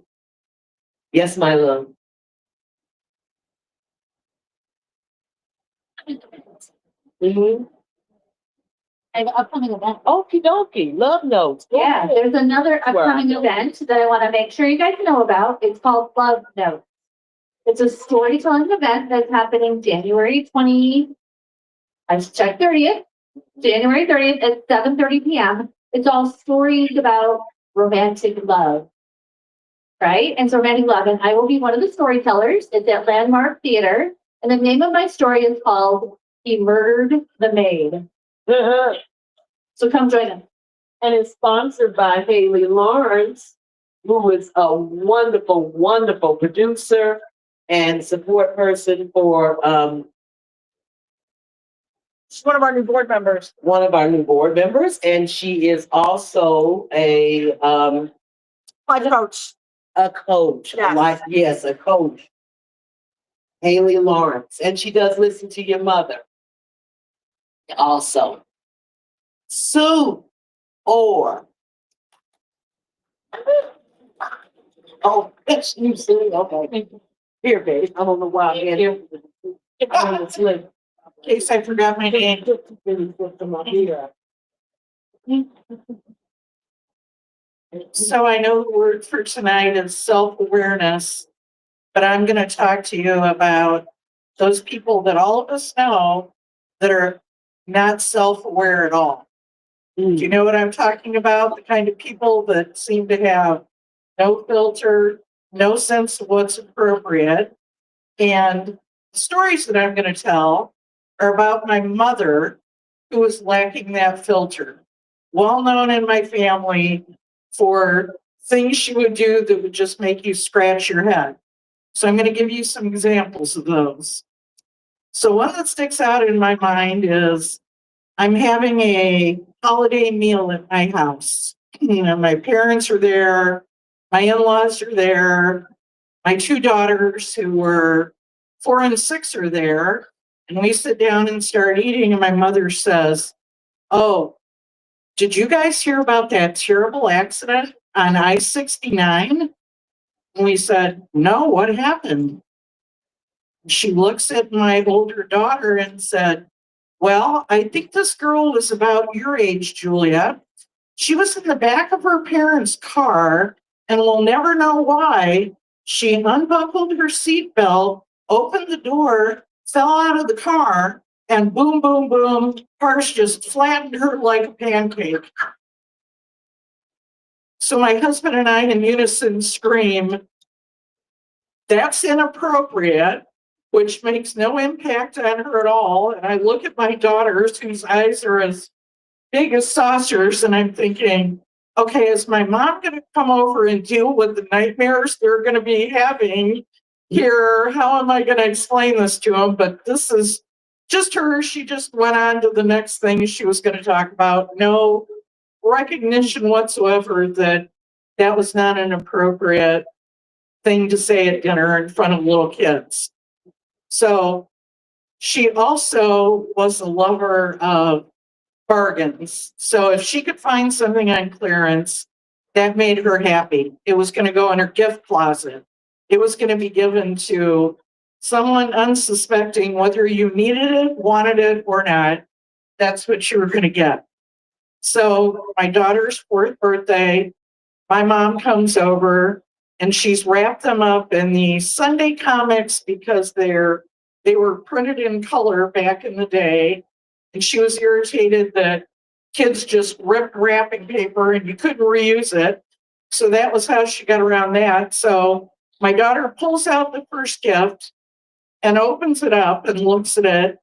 Yes, my love. Mm-hmm. I have an upcoming event. Okie dokie. Love notes. Go Yeah, ahead. there's another upcoming event that I want to make sure you guys know about. It's called Love Notes. It's a storytelling event that's happening January 30th, January 30th at 7:30 p.m. It's all stories about romantic love. Right? And so romantic love. And I will be one of the storytellers. It's at Landmark Theater. And the name of my story is called He Murdered the Maid. So come join us. And it's sponsored by Haley Lawrence, who is a wonderful, wonderful producer and support person for She's one of our new board members. one of our new board members, and she is also My coach. a coach. Yes. Yes, a coach. Haley Lawrence, and she does listen to your mother. Also, Sue or oh, that's you, Sue. Okay, here, babe. I don't know why. Thank you. In case I forgot my name. So I know the word for tonight is self-awareness, but I'm going to talk to you about those people that all of us know that are not self-aware at all. Do you know what I'm talking about? The kind of people that seem to have no filter, no sense of what's appropriate. And the stories that I'm going to tell are about my mother, who was lacking that filter. Well known in my family for things she would do that would just make you scratch your head. So I'm going to give you some examples of those. So one that sticks out in my mind is I'm having a holiday meal at my house. You know, my parents are there, my in-laws are there, my two daughters who were 4 and 6 are there, and we sit down and start eating, and my mother says, "Oh, did you guys hear about that terrible accident on I-69? And we said, "No, what happened?" She looks at my older daughter and said, "Well, I think this girl was about your age, Julia. She was in the back of her parents' car, and we'll never know why. She unbuckled her seatbelt, opened the door, fell out of the car, and boom, boom, boom, cars just flattened her like a pancake." So my husband and I in unison scream, "That's inappropriate," which makes no impact on her at all. And I look at my daughters, whose eyes are as big as saucers, and I'm thinking, okay, is my mom going to come over and deal with the nightmares they're going to be having here? How am I going to explain this to them? But this is just her. She just went on to the next thing she was going to talk about. No recognition whatsoever that that was not an appropriate thing to say at dinner in front of little kids. So she also was a lover of bargains. So if she could find something on clearance, that made her happy. It was going to go in her gift closet. It was going to be given to someone unsuspecting, whether you needed it, wanted it, or not. That's what you were going to get. So my daughter's 4th birthday, my mom comes over and she's wrapped them up in the Sunday comics because they were printed in color back in the day. And she was irritated that kids just ripped wrapping paper and you couldn't reuse it. So that was how she got around that. So my daughter pulls out the first gift and opens it up and looks at it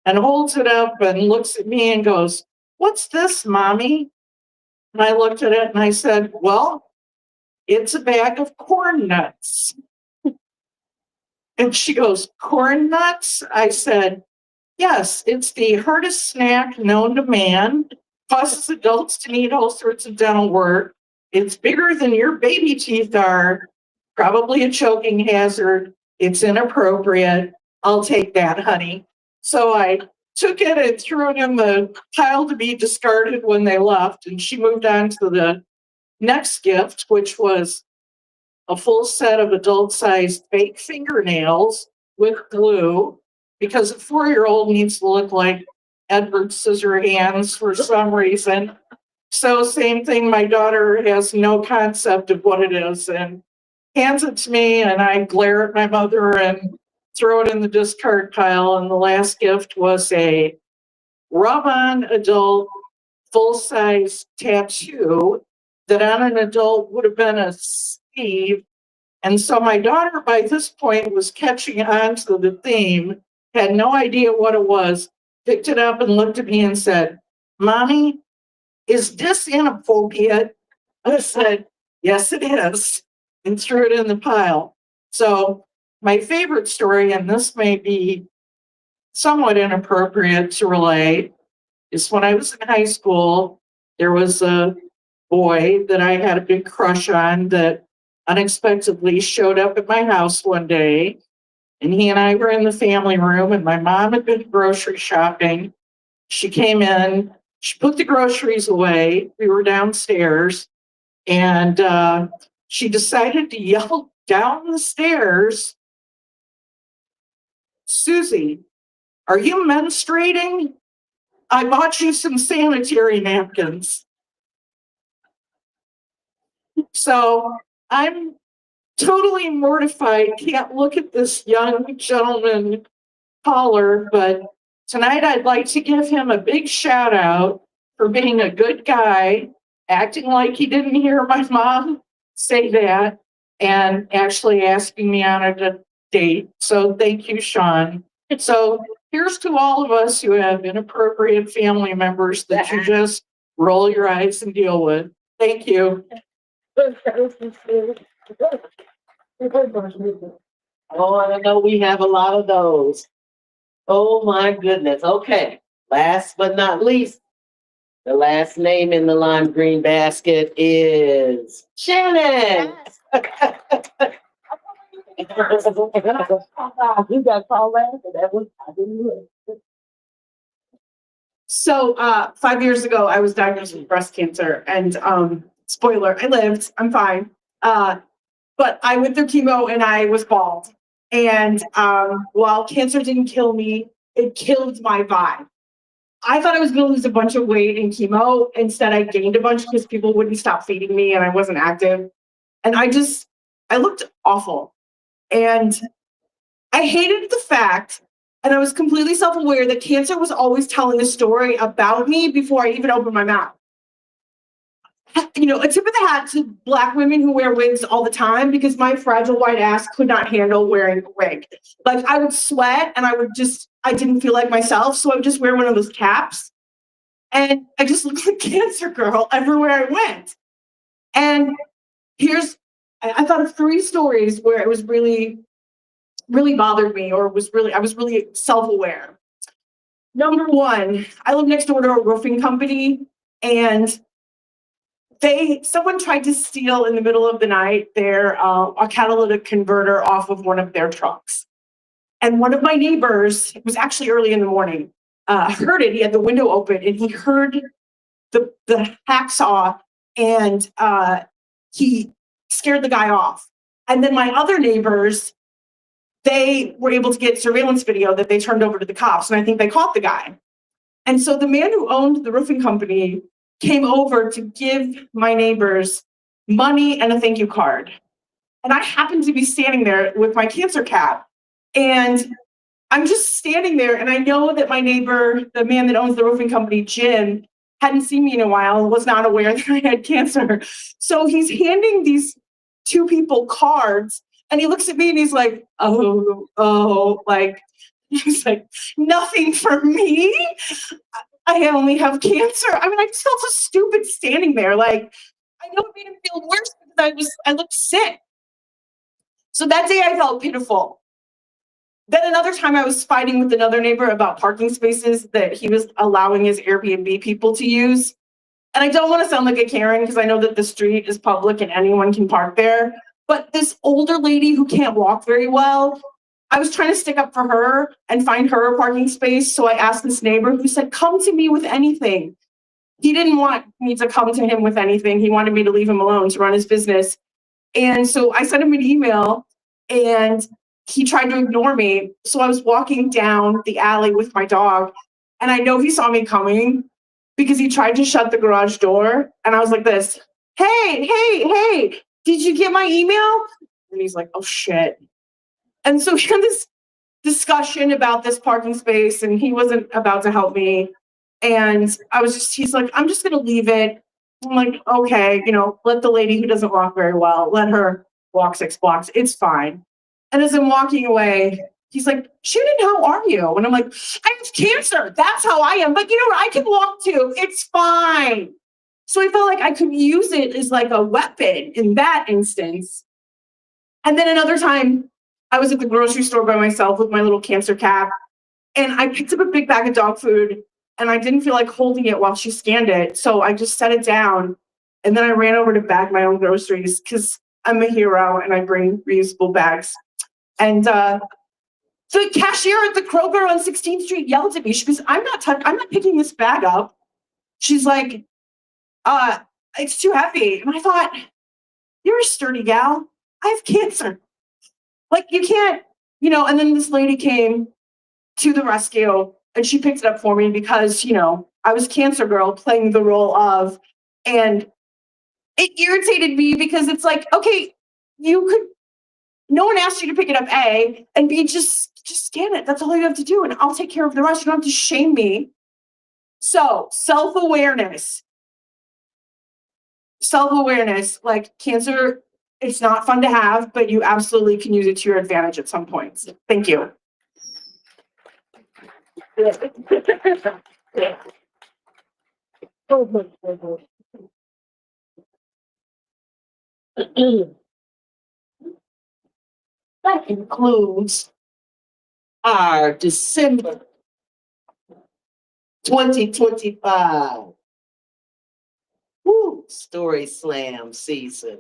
and holds it up and looks at me and goes, "What's this, Mommy?" And I looked at it and I said, "Well, it's a bag of corn nuts." And she goes, "Corn nuts?" I said, "Yes, it's the hardest snack known to man, causes adults to need all sorts of dental work. It's bigger than your baby teeth are, probably a choking hazard. It's inappropriate. I'll take that, honey." So I took it and threw it in the pile to be discarded when they left. And she moved on to the next gift, which was a full set of adult-sized fake fingernails with glue, because a 4-year-old needs to look like Edward Scissorhands for some reason. So same thing, my daughter has no concept of what it is and hands it to me, and I glare at my mother and throw it in the discard pile. And the last gift was a rub-on adult full-size tattoo that on an adult would have been a Steve. And so my daughter by this point was catching on to the theme, had no idea what it was, picked it up and looked at me and said, "Mommy, is this inappropriate?" I said, "Yes, it is," and threw it in the pile. So my favorite story, and this may be somewhat inappropriate to relate, is when I was in high school, there was a boy that I had a big crush on that unexpectedly showed up at my house one day. And he and I were in the family room, and my mom had been grocery shopping. She came in, she put the groceries away. We were downstairs, and she decided to yell down the stairs, "Susie, are you menstruating? I bought you some sanitary napkins." So I'm totally mortified, can't look at this young gentleman caller, but tonight I'd like to give him a big shout out for being a good guy, acting like he didn't hear my mom say that, and actually asking me on a date. So thank you, Sean. So here's to all of us who have inappropriate family members that you just roll your eyes and deal with. Thank you. Oh, I know we have a lot of those. Oh, my goodness. Okay. Last but not least, the last name in the lime green basket is Shannon. You got called last, but that was, I didn't do it. So 5 years ago, I was diagnosed with breast cancer, and spoiler, I lived. I'm fine. But I went through chemo and I was bald. And while cancer didn't kill me, it killed my vibe. I thought I was going to lose a bunch of weight in chemo. Instead, I gained a bunch because people wouldn't stop feeding me and I wasn't active. And I looked awful. And I hated the fact, and I was completely self-aware that cancer was always telling a story about me before I even opened my mouth. You know, a tip of the hat to Black women who wear wigs all the time, because my fragile white ass could not handle wearing a wig. Like, I would sweat and I didn't feel like myself. So I would just wear one of those caps. And I just looked like Cancer Girl everywhere I went. And I thought of 3 stories where it was really, really bothered me, or I was really self-aware. Number 1, I live next door to a roofing company, and someone tried to steal in the middle of the night a catalytic converter off of one of their trucks. And one of my neighbors, it was actually early in the morning, heard it. He had the window open and he heard the hacksaw, and he scared the guy off. And then my other neighbors, they were able to get surveillance video that they turned over to the cops, and I think they caught the guy. And so the man who owned the roofing company came over to give my neighbors money and a thank you card. And I happened to be standing there with my cancer cap. And I'm just standing there, and I know that my neighbor, the man that owns the roofing company, Jim, hadn't seen me in a while, was not aware that I had cancer. So he's handing these 2 people cards, and he looks at me and he's like, oh, like, he's like, "Nothing for me? I only have cancer." I mean, I just felt so stupid standing there. Like, I know it made him feel worse because I looked sick. So that day I felt pitiful. Then another time I was fighting with another neighbor about parking spaces that he was allowing his Airbnb people to use. And I don't want to sound like a Karen, because I know that the street is public and anyone can park there. But this older lady who can't walk very well, I was trying to stick up for her and find her a parking space. So I asked this neighbor, who said, "Come to me with anything." He didn't want me to come to him with anything. He wanted me to leave him alone to run his business. And so I sent him an email, and he tried to ignore me. So I was walking down the alley with my dog, and I know he saw me coming because he tried to shut the garage door. And I was like this, hey, did you get my email? And he's like, "Oh shit." And so we had this discussion about this parking space, and he wasn't about to help me. And he's like, "I'm just going to leave it. I'm like, okay, let the lady who doesn't walk very well, let her walk 6 blocks. It's fine. And as I'm walking away, he's like, Shannon, how are you? And I'm like, I have cancer. That's how I am. But you know what? I can walk too. It's fine. So I felt like I could use it as like a weapon in that instance. And then another time, I was at the grocery store by myself with my little cancer cap, and I picked up a big bag of dog food, and I didn't feel like holding it while she scanned it. So I just set it down, and then I ran over to bag my own groceries because I'm a hero and I bring reusable bags. And the cashier at the Kroger on 16th Street yelled at me. She goes, I'm not picking this bag up. She's like, it's too heavy. And I thought, you're a sturdy gal. I have cancer. Like, you can't, and then this lady came to the rescue and she picked it up for me because, I was cancer girl playing the role of, and it irritated me because it's like, okay, no one asked you to pick it up, A, and B, just scan it. That's all you have to do. And I'll take care of the rest. You don't have to shame me. So self-awareness, like cancer, it's not fun to have, but you absolutely can use it to your advantage at some points. Thank you. That concludes our December 2025 Story Slam season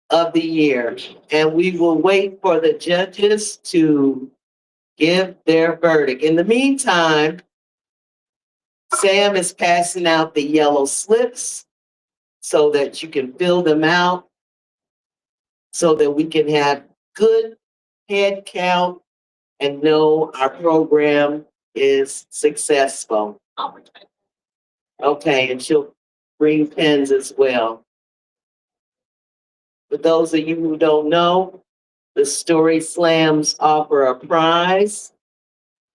of the year. And we will wait for the judges to give their verdict. In the meantime, Sam is passing out the yellow slips so that you can fill them out so that we can have good head count and know our program is successful. Okay, and she'll bring pens as well. For those of you who don't know, the Story Slams offer a prize,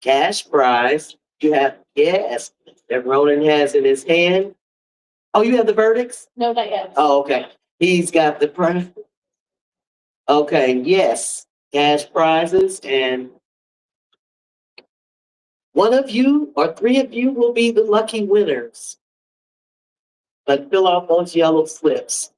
cash prize. You have, yes, that Ronan has in his hand. Oh, you have the verdicts? No, not yet. Oh, okay. He's got the prize. Okay, yes, cash prizes, and one of you or 3 of you will be the lucky winners. But fill out those yellow slips.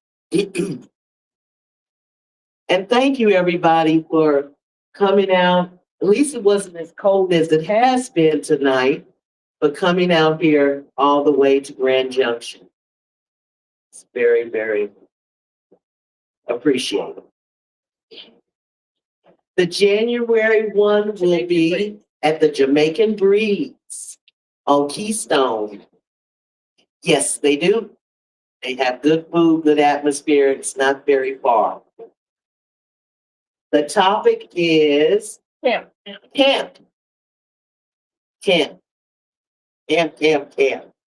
And thank you, everybody, for coming out. At least it wasn't as cold as it has been tonight, but coming out here all the way to Grand Junction. It's very, very appreciated. The January one will be at the Jamaican Breeze on Keystone. Yes, they do. They have good food, good atmosphere. It's not very far. The topic is Camp. Camp.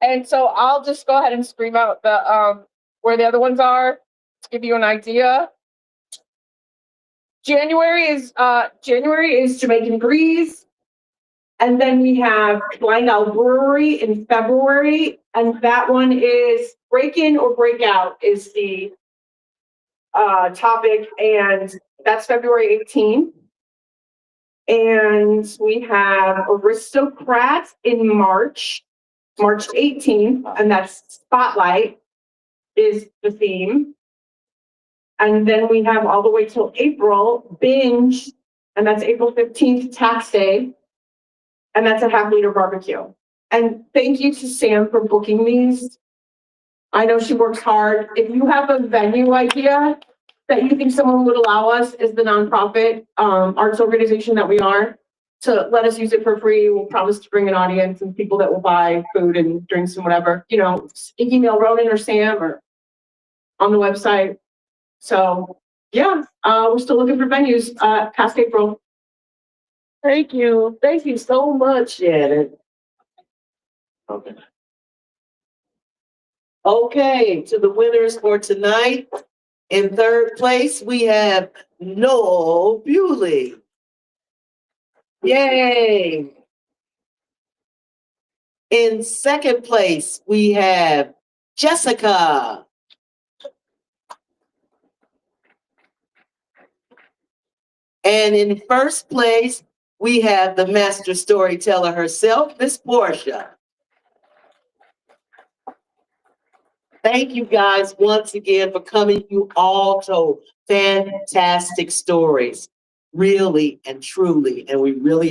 And so I'll just go ahead and scream out the where the other ones are to give you an idea. January is Jamaican Breeze. And then we have Blind Owl Brewery in February. And that one is Break In or Break Out is the topic. And that's February 18th. And we have Aristocrat in March 18th. And that's Spotlight is the theme. And then we have all the way till April, Binge. And that's April 15th, Tax Day. And that's a half-liter barbecue. And thank you to Sam for booking these. I know she works hard. If you have a venue idea that you think someone would allow us as the nonprofit arts organization that we are to let us use it for free, we'll promise to bring an audience and people that will buy food and drinks and whatever. Email Ronan or Sam or on the website. So yeah, we're still looking for venues past April. Thank you. Thank you so much, Shannon. Okay, to the winners for tonight. In third place, we have Noel Bewley. Yay. In second place, we have Jessica. And in first place, we have the master storyteller herself, Miss Portia. Thank you guys once again for coming. You all told fantastic stories, really and truly, and we really